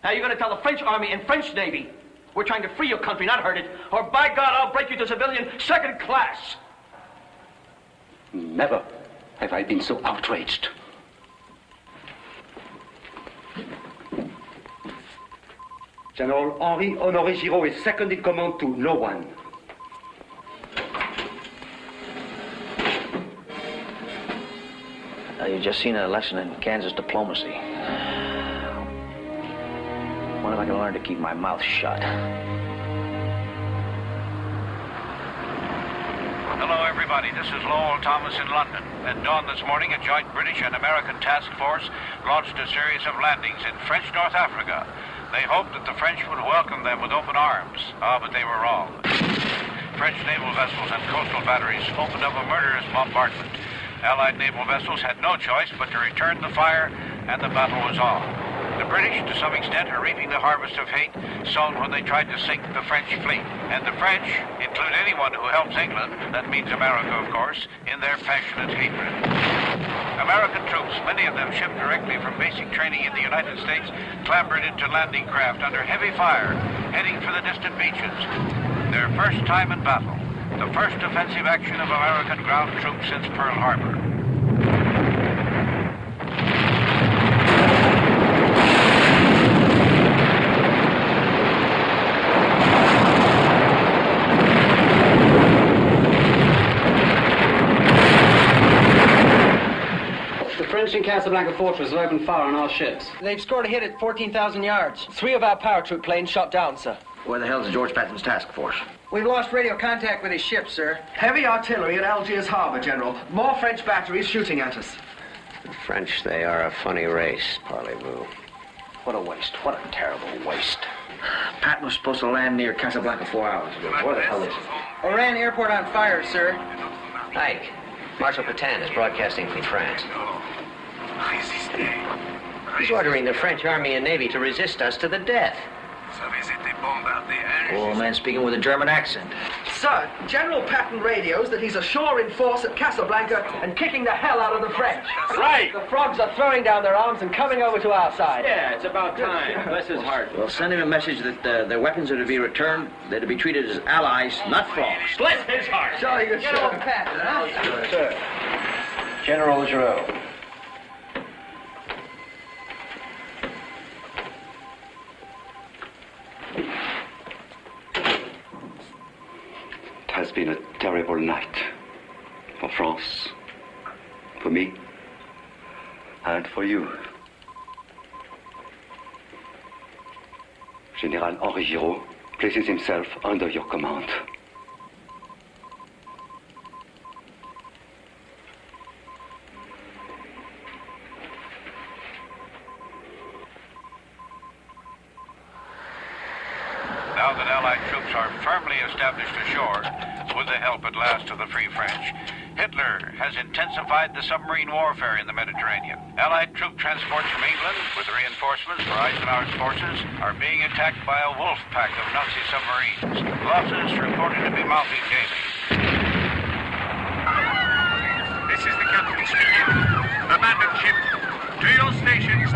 Now you're going to tell the French Army and French Navy we're trying to free your country, not hurt it, or by God, I'll break you to civilian second class. Never have I been so outraged. General Henri Honoré Giraud is second in command to no one. You've just seen a lesson in Kansas diplomacy. When am I going to learn to keep my mouth shut? Hello, everybody. This is Lowell Thomas in London. At dawn this morning, a joint British and American task force launched a series of landings in French North Africa. They hoped that the French would welcome them with open arms. But they were wrong. French naval vessels and coastal batteries opened up a murderous bombardment. Allied naval vessels had no choice but to return the fire, and the battle was on. The British, to some extent, are reaping the harvest of hate sown when they tried to sink the French fleet. And the French include anyone who helps England, that means America, of course, in their passionate hatred. American troops, many of them shipped directly from basic training in the United States, clambered into landing craft under heavy fire, heading for the distant beaches. Their first time in battle. The first offensive action of American ground troops since Pearl Harbor. The French in Casablanca Fortress have opened fire on our ships. They've scored a hit at 14,000 yards. 3 of our paratroop planes shot down, sir. Where the hell's George Patton's task force? We've lost radio contact with his ship, sir. Heavy artillery at Algiers Harbor, General. More French batteries shooting at us. The French, they are a funny race, Parlez-vous. What a waste. What a terrible waste. Patton was supposed to land near Casablanca 4 hours ago. Where the hell is he? Oran Airport on fire, sir. Ike, Marshal Pétain is broadcasting from France. He's ordering the French Army and Navy to resist us to the death. Poor man speaking with a German accent. Sir, General Patton radios that he's ashore in force at Casablanca and kicking the hell out of the French. Right! The frogs are throwing down their arms and coming over to our side. Yeah, it's about time. Bless his heart. Well, send him a message that their weapons are to be returned. They're to be treated as allies, not frogs. Bless his heart! Sorry, good General sir. Patton, huh? Sir. General Giraud. It has been a terrible night for France, for me, and for you. General Henri Giraud places himself under your command. Now that Allied troops are firmly established ashore, with the help at last of the Free French, Hitler has intensified the submarine warfare in the Mediterranean. Allied troop transports from England, with reinforcements for Eisenhower's forces, are being attacked by a wolf pack of Nazi submarines. Losses reported to be mounting daily. This is the captain speaking. Abandon ship. To your stations.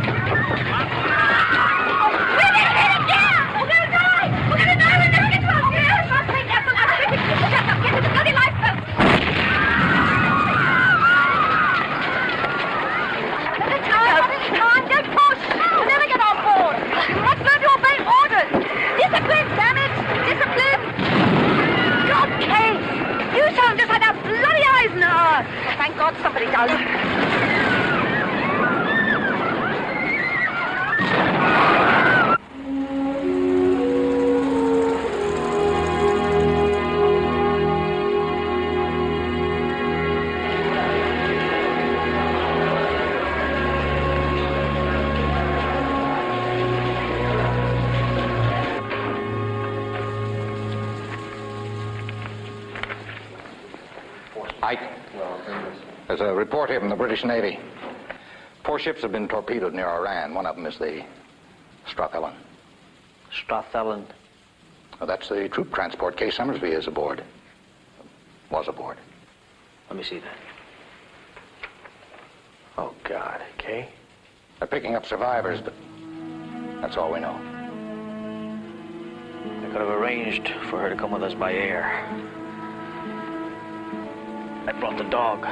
Thank God somebody does. Ike, there's a report here from the British Navy. 4 ships have been torpedoed near Oran. One of them is the Strathallan. Strathallan? Well, that's the troop transport Kay Summersby is aboard. Was aboard. Let me see that. God, Kay? They're picking up survivors, but that's all we know. I could have arranged for her to come with us by air. I brought the dog.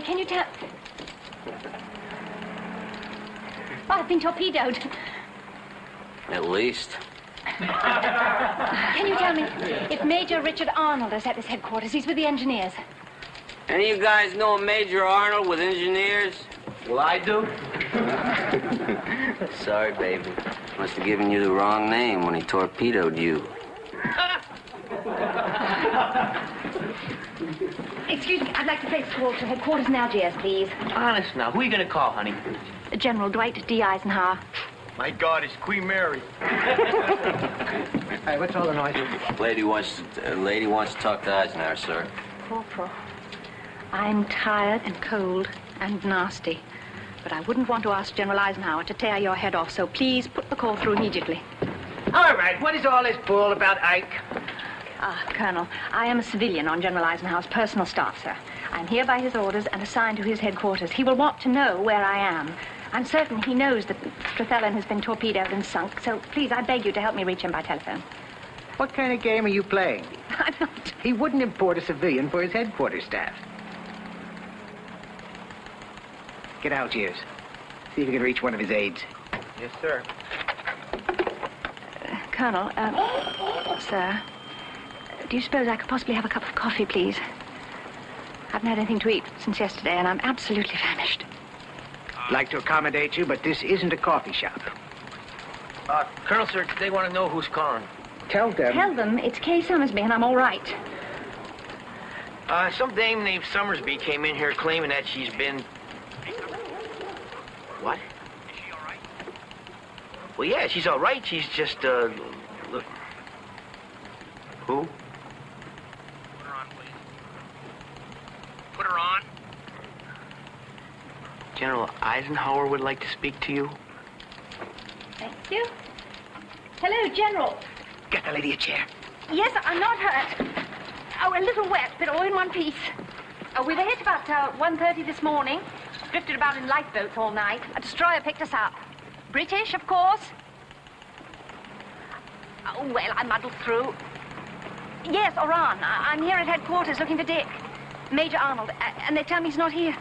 Can you tell... Oh, I've been torpedoed. At least. Can you tell me if Major Richard Arnold is at his headquarters? He's with the engineers. Any of you guys know a Major Arnold with engineers? Well, I do. Sorry, baby. Must have given you the wrong name when he torpedoed you. Excuse me, I'd like to place a call to headquarters in Algiers, please. Honest now, who are you going to call, honey? General Dwight D. Eisenhower. My God, it's Queen Mary. Hey, what's all the noise? Lady wants to talk to Eisenhower, sir. Corporal, I'm tired and cold and nasty, but I wouldn't want to ask General Eisenhower to tear your head off, so please put the call through immediately. All right, what is all this bull about Ike? Colonel, I am a civilian on General Eisenhower's personal staff, sir. I'm here by his orders and assigned to his headquarters. He will want to know where I am. I'm certain he knows that Strathellan has been torpedoed and sunk, so please, I beg you to help me reach him by telephone. What kind of game are you playing? I'm not. He wouldn't import a civilian for his headquarters staff. Get Algiers. See if you can reach one of his aides. Yes, sir. Colonel, sir, do you suppose I could possibly have a cup of coffee, please? I haven't had anything to eat since yesterday, and I'm absolutely famished. Like to accommodate you, but this isn't a coffee shop. Colonel, sir, they want to know who's calling. Tell them. Tell them it's Kay Summersby, and I'm all right. Some dame named Summersby came in here claiming that she's been... What? Is she all right? Well, yeah, she's all right. She's just, look... Who? Put her on, please. Put her on. General Eisenhower would like to speak to you. Thank you. Hello, General. Get the lady a chair. Yes, I'm not hurt. Oh, a little wet, but all in one piece. We were hit about 1:30 this morning. Drifted about in lifeboats all night. A destroyer picked us up. British, of course. Oh, well, I muddled through. Yes, Oran. I'm here at headquarters looking for Dick. Major Arnold. And they tell me he's not here.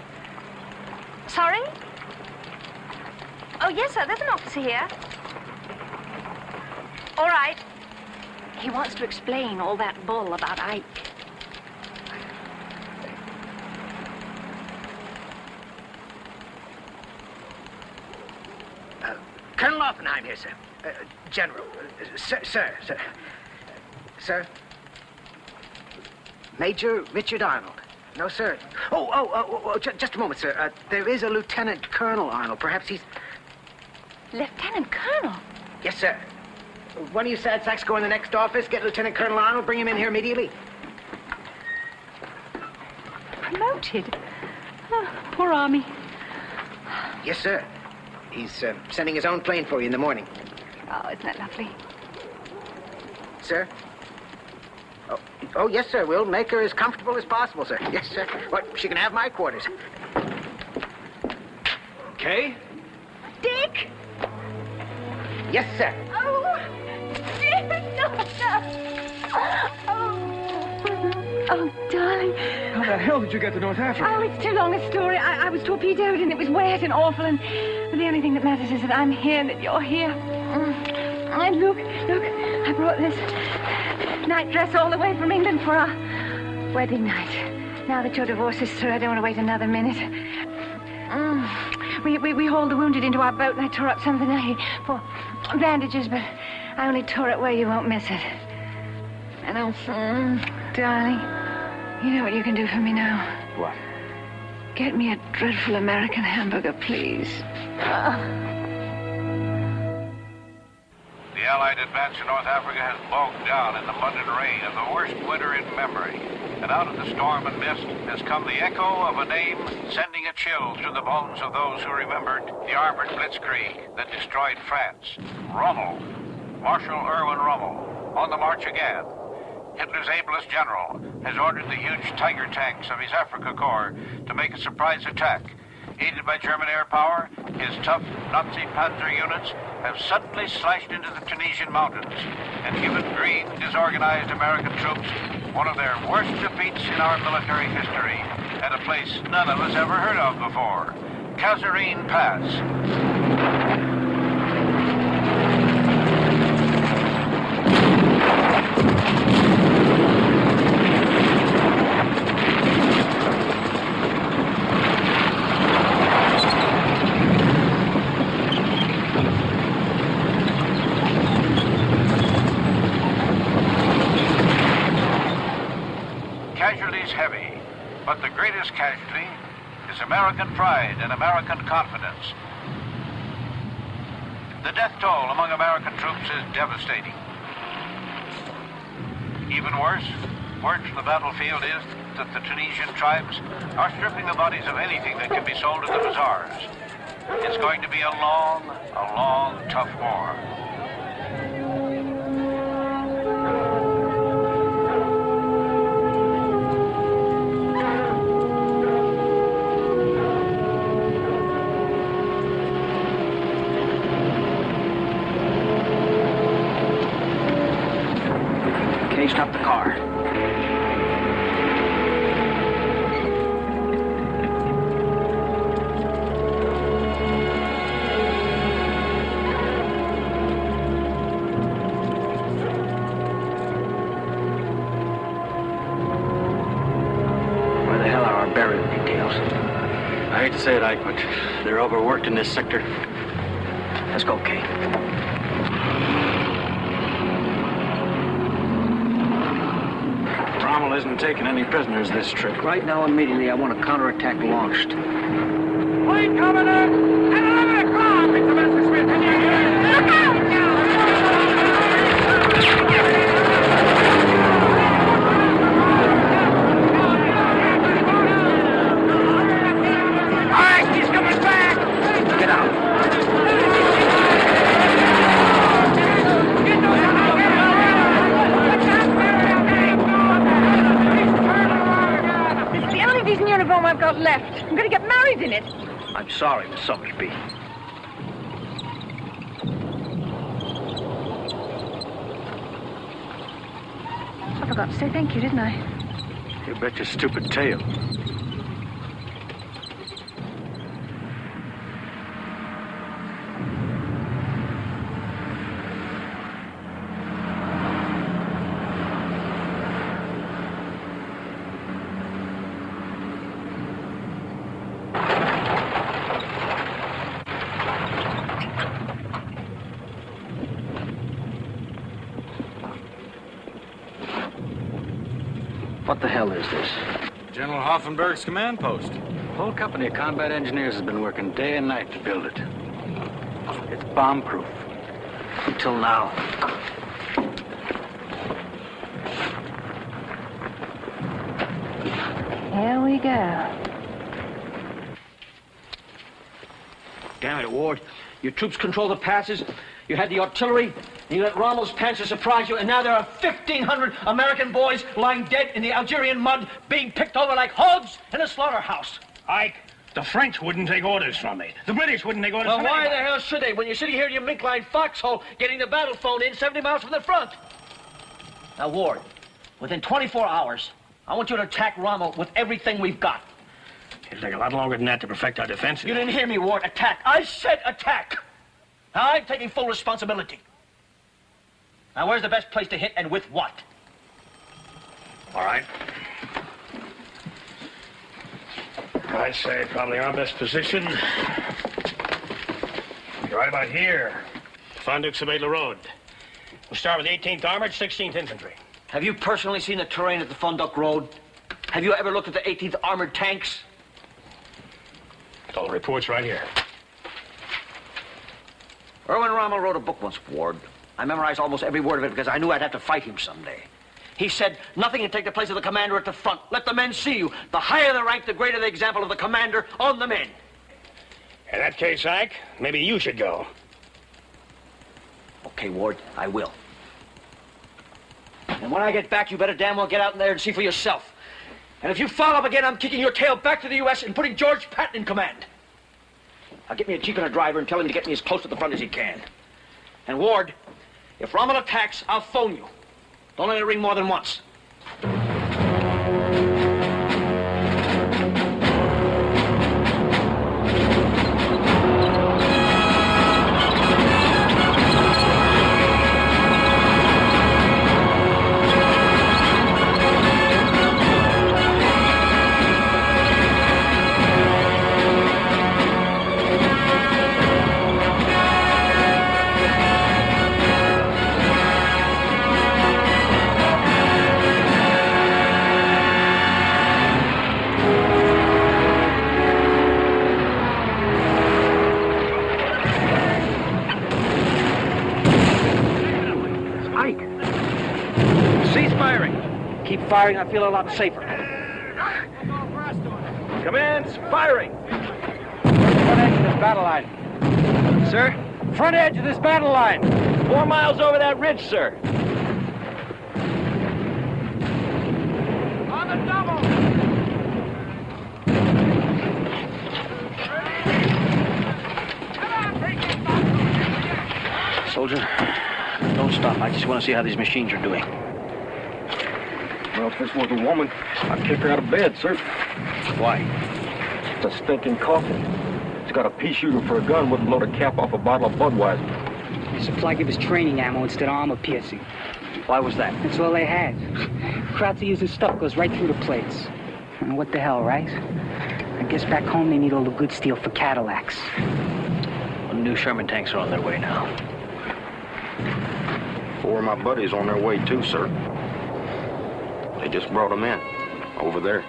Sorry? Oh, yes, sir. There's an officer here. All right. He wants to explain all that bull about Ike. Colonel Oppenheim here, sir. General. Sir. Sir? Major Richard Arnold. No, sir. Just a moment, sir. There is a Lieutenant Colonel Arnold. Perhaps he's... Lieutenant Colonel? Yes, sir. One of you sad sacks go in the next office, get Lieutenant Colonel Arnold, bring him in here immediately. Promoted? Oh, poor Army. Yes, sir. He's sending his own plane for you in the morning. Oh, isn't that lovely? Sir? Oh, yes, sir. We'll make her as comfortable as possible, sir. Yes, sir. What? She can have my quarters. Kay? Dick? Yes, sir. Oh, Dick, no. Oh, darling. How the hell did you get to North Africa? Oh, it's too long a story. I was torpedoed, and it was wet and awful, and the only thing that matters is that I'm here and that you're here. And look, I brought this night dress all the way from England for our wedding night. Now that your divorce is through, I don't want to wait another minute. We hauled the wounded into our boat and I tore up something for bandages, but I only tore it where you won't miss it. And darling, you know what you can do for me now? What? Get me a dreadful American hamburger, please. The Allied advance in North Africa has bogged down in the mud and rain of the worst winter in memory. And out of the storm and mist has come the echo of a name sending a chill through the bones of those who remembered the armored blitzkrieg that destroyed France. Rommel, Marshal Erwin Rommel, on the march again. Hitler's ablest general has ordered the huge Tiger tanks of his Africa Corps to make a surprise attack. Aided by German air power, his tough Nazi panzer units have suddenly slashed into the Tunisian mountains and given green, disorganized American troops one of their worst defeats in our military history at a place none of us ever heard of before, Kasserine Pass. Casualties heavy, but the greatest casualty is American pride and American confidence. The death toll among American troops is devastating. Even worse, word from the battlefield is that the Tunisian tribes are stripping the bodies of anything that can be sold at the bazaars. It's going to be a long, tough war. Stop the car. Where the hell are our burial details? I hate to say it, Ike, but they're overworked in this sector. Let's go, Kate. Rommel isn't taking any prisoners this trip. Right now, immediately, I want a counterattack launched. Plane coming in at 11 o'clock! Mr. Messerschmitt, can you hear it? Look out! All right, he's coming back! Get out. Decent uniform I've got left. I'm going to get married in it. I'm sorry, Miss Somersby. I forgot to say thank you, didn't I? You bet your stupid tail. What the hell is this? General Hoffenberg's command post. A whole company of combat engineers has been working day and night to build it. It's bomb-proof. Until now. Here we go. Damn it, Ward. Your troops control the passes. You had the artillery, and you let Rommel's panzer surprise you, and now there are 1,500 American boys lying dead in the Algerian mud, being picked over like hogs in a slaughterhouse. Ike, the French wouldn't take orders from me. The British wouldn't take orders Well, from why anybody. the hell should they when you're sitting here in your mink-lined foxhole getting the battle phone in 70 miles from the front? Now, Ward, within 24 hours, I want you to attack Rommel with everything we've got. It'll take a lot longer than that to perfect our defenses. You didn't hear me, Ward. Attack. I said attack. Now, I'm taking full responsibility. Now, where's the best place to hit and with what? All right. I'd say probably our best position. Right about here. Fondux-Sabela Road. We'll start with the 18th Armored, 16th Infantry. Have you personally seen the terrain at the Funduck Road? Have you ever looked at the 18th Armored tanks? All the reports right here. Erwin Rommel wrote a book once, Ward. I memorized almost every word of it because I knew I'd have to fight him someday. He said, nothing can take the place of the commander at the front. Let the men see you. The higher the rank, the greater the example of the commander on the men. In that case, Ike, maybe you should go. Okay, Ward, I will. And when I get back, you better damn well get out in there and see for yourself. And if you foul up again, I'm kicking your tail back to the U.S. and putting George Patton in command. Now get me a jeep and a driver and tell him to get me as close to the front as he can. And Ward, if Rommel attacks, I'll phone you. Don't let it ring more than once. Keep firing, I feel a lot safer. Command's firing. Front edge of this battle line. Sir? Front edge of this battle line. 4 miles over that ridge, sir. On the double. Soldier, don't stop. I just want to see how these machines are doing. Well, if this was a woman, I'd kick her out of bed, sir. Why? It's a stinking coffin. It's got a pea shooter for a gun, wouldn't blow the cap off a bottle of Budweiser. The supply gave us training ammo instead of armor piercing. Why was that? That's all they had. Krauts using stuff goes right through the plates. And what the hell, right? I guess back home they need all the good steel for Cadillacs. Well, new Sherman tanks are on their way now. 4 of my buddies on their way too, sir. They just brought them in, over there.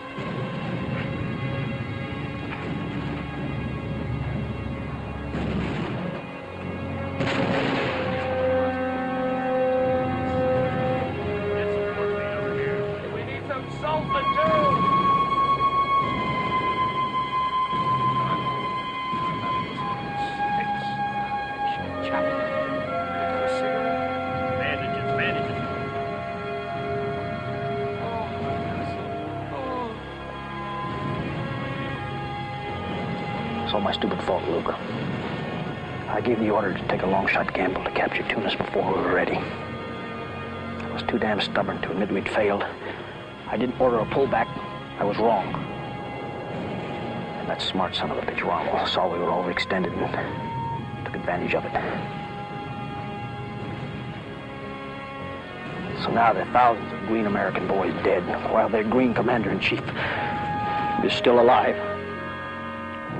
We need some sulfur, too. It's all my stupid fault, Luke. I gave the order to take a long-shot gamble to capture Tunis before we were ready. I was too damn stubborn to admit we'd failed. I didn't order a pullback. I was wrong. And that smart son of a bitch, Rommel, saw we were overextended and took advantage of it. So now there are thousands of green American boys dead, while their green commander-in-chief is still alive,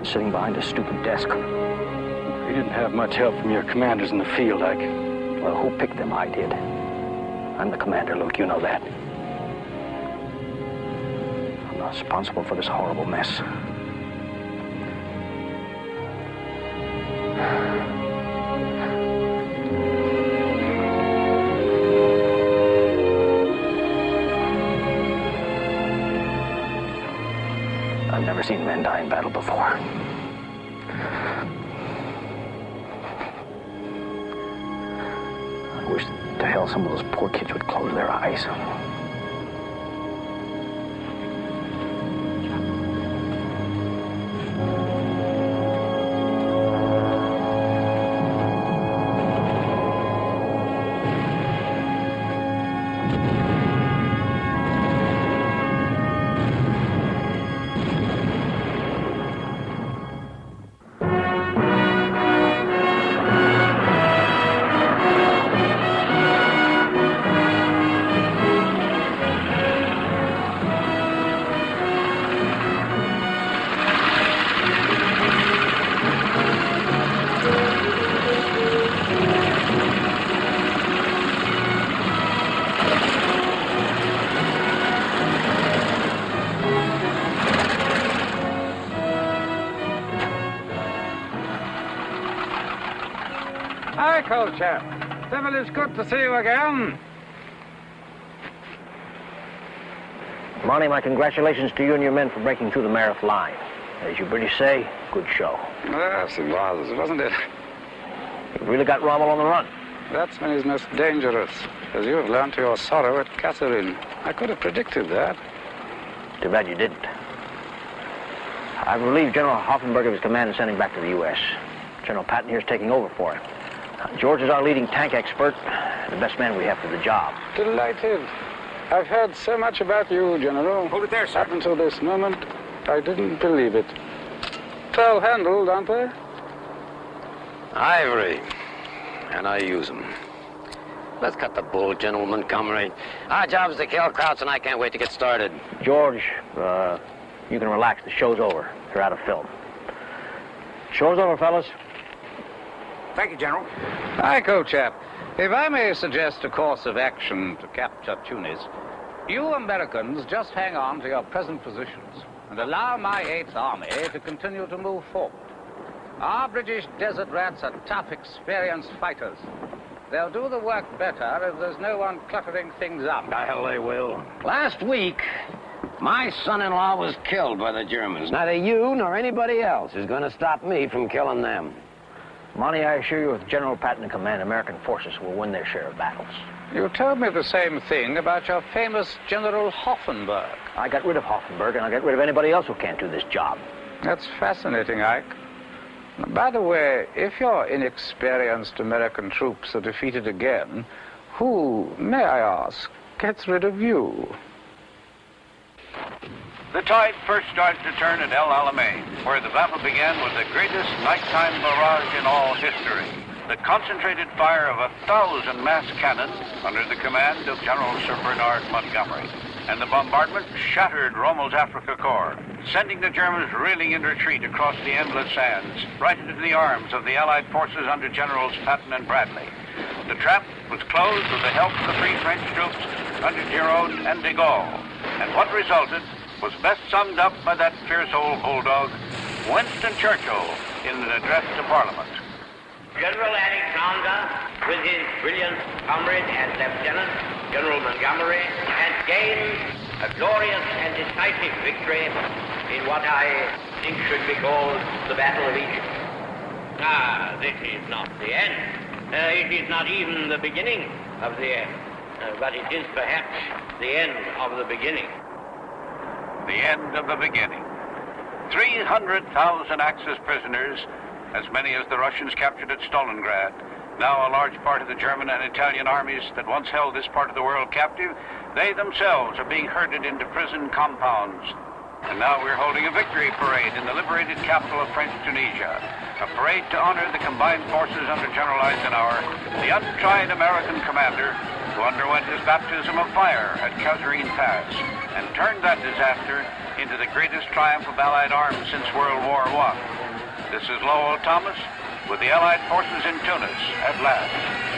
sitting behind a stupid desk. You didn't have much help from your commanders in the field, Ike. Well, who picked them? I did. I'm the commander, Luke. You know that. I'm not responsible for this horrible mess. I've never seen men die in battle before. I wish to hell some of those poor kids would close their eyes. Hi, old chap. Devil, it's good to see you again. Monty, my congratulations to you and your men for breaking through the Meredith line. As you British say, good show. Yes, it was, wasn't it? You really got Rommel on the run. That's when he's most dangerous, as you have learned to your sorrow at Catherine. I could have predicted that. Too bad you didn't. I've relieved General Hoffenberg of his command and sent him back to the U.S. General Patton here is taking over for him. George is our leading tank expert, the best man we have for the job. Delighted. I've heard so much about you, General. Hold it there, sir. Up until this moment, I didn't believe it. 12-handled, aren't they? Ivory. And I use them. Let's cut the bull, General Montgomery. Our job is to kill Krauts, and I can't wait to get started. George, you can relax. The show's over. You're out of film. Show's over, fellas. Thank you, General. Hi, old chap. If I may suggest a course of action to capture Tunis, you Americans just hang on to your present positions and allow my 8th Army to continue to move forward. Our British desert rats are tough, experienced fighters. They'll do the work better if there's no one cluttering things up. The hell they will. Last week, my son-in-law was killed by the Germans. Neither you nor anybody else is going to stop me from killing them. Monty, I assure you, with General Patton in command, American forces will win their share of battles. You told me the same thing about your famous General Hoffenberg. I got rid of Hoffenberg, and I'll get rid of anybody else who can't do this job. That's fascinating, Ike. By the way, if your inexperienced American troops are defeated again, who, may I ask, gets rid of you? The tide first started to turn at El Alamein, where the battle began with the greatest nighttime barrage in all history. The concentrated fire of 1,000 mass cannon under the command of General Sir Bernard Montgomery. And the bombardment shattered Rommel's Africa Corps, sending the Germans reeling in retreat across the endless sands, right into the arms of the Allied forces under Generals Patton and Bradley. The trap was closed with the help of the Free French troops under Giraud and de Gaulle. And what resulted was best summed up by that fierce old bulldog, Winston Churchill, in an address to Parliament. General Alexander, with his brilliant comrade and Lieutenant General Montgomery, has gained a glorious and decisive victory in what I think should be called the Battle of Egypt. This is not the end. It is not even the beginning of the end, but it is perhaps the end of the beginning. The end of the beginning. 300,000 Axis prisoners, as many as the Russians captured at Stalingrad. Now a large part of the German and Italian armies that once held this part of the world captive, they themselves are being herded into prison compounds. And now we're holding a victory parade in the liberated capital of French Tunisia. A parade to honor the combined forces under General Eisenhower, the untried American commander who underwent his baptism of fire at Kasserine Pass and turned that disaster into the greatest triumph of Allied arms since World War I. This is Lowell Thomas with the Allied forces in Tunis at last.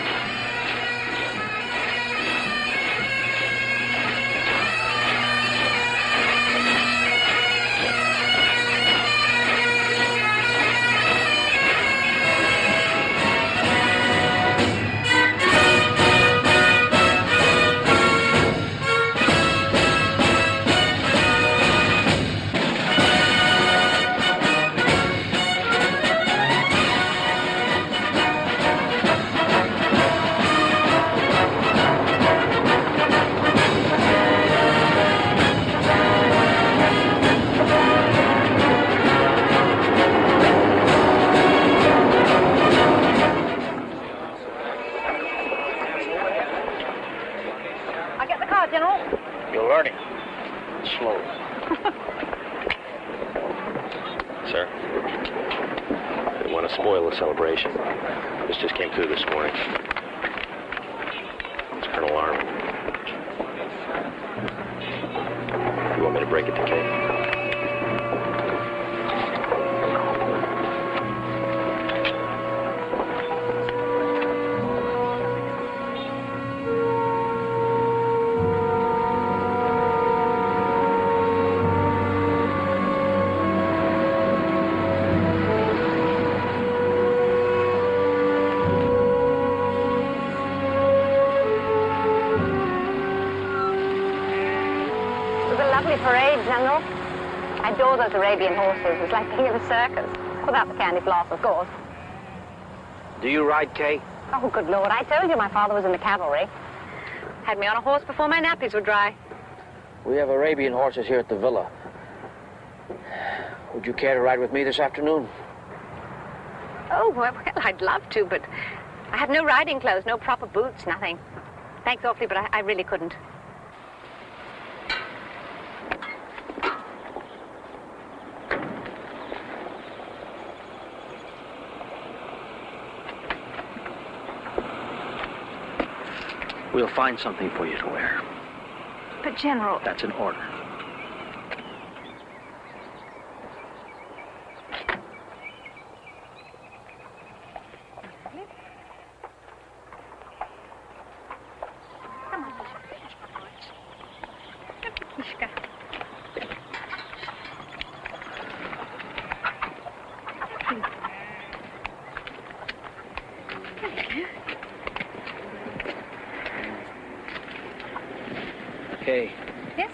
You're learning. Slowly. Sir? I didn't want to spoil the celebration. This just came through this morning. It's Colonel Arnold. You want me to break it to Kate? General. I adore those Arabian horses. It's like being in a circus. Without the candy floss, of course. Do you ride, Kay? Oh, good Lord. I told you my father was in the cavalry. Had me on a horse before my nappies were dry. We have Arabian horses here at the villa. Would you care to ride with me this afternoon? Oh, well, I'd love to, but I have no riding clothes, no proper boots, nothing. Thanks awfully, but I really couldn't. We'll find something for you to wear. But, General... That's an order. Come on, Mishka. Kay. Yes?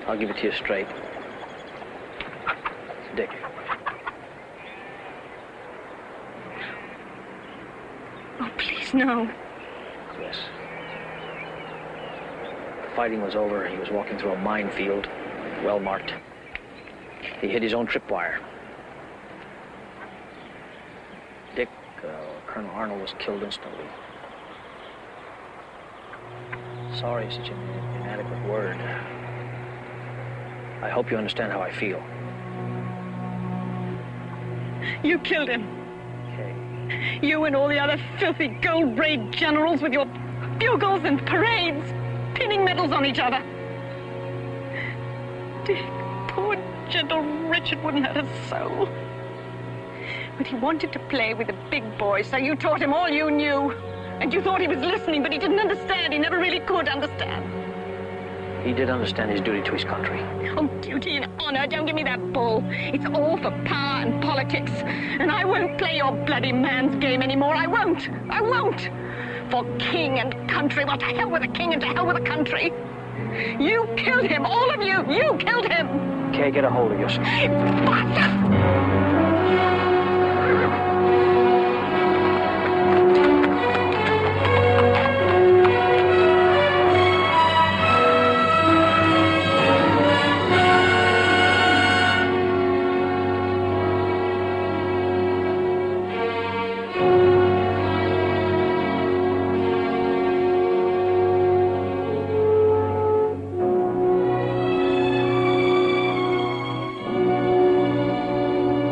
I'll give it to you straight. Dick. Oh, please, no. Yes. The fighting was over. He was walking through a minefield, well marked. He hit his own tripwire. Dick, Colonel Arnold was killed instantly. Sorry is such an inadequate word. I hope you understand how I feel. You killed him. Okay. You and all the other filthy gold-braid generals with your bugles and parades, pinning medals on each other. Dick, poor gentle Richard wouldn't hurt a soul. But he wanted to play with the big boys, so you taught him all you knew. And you thought he was listening, but he didn't understand. He never really could understand. He did understand his duty to his country. Oh, duty and honor, don't give me that bull. It's all for power and politics. And I won't play your bloody man's game anymore. I won't. I won't. For king and country, well, to hell with the king and to hell with the country. You killed him, all of you. You killed him. Kay, get a hold of yourself. Bastard!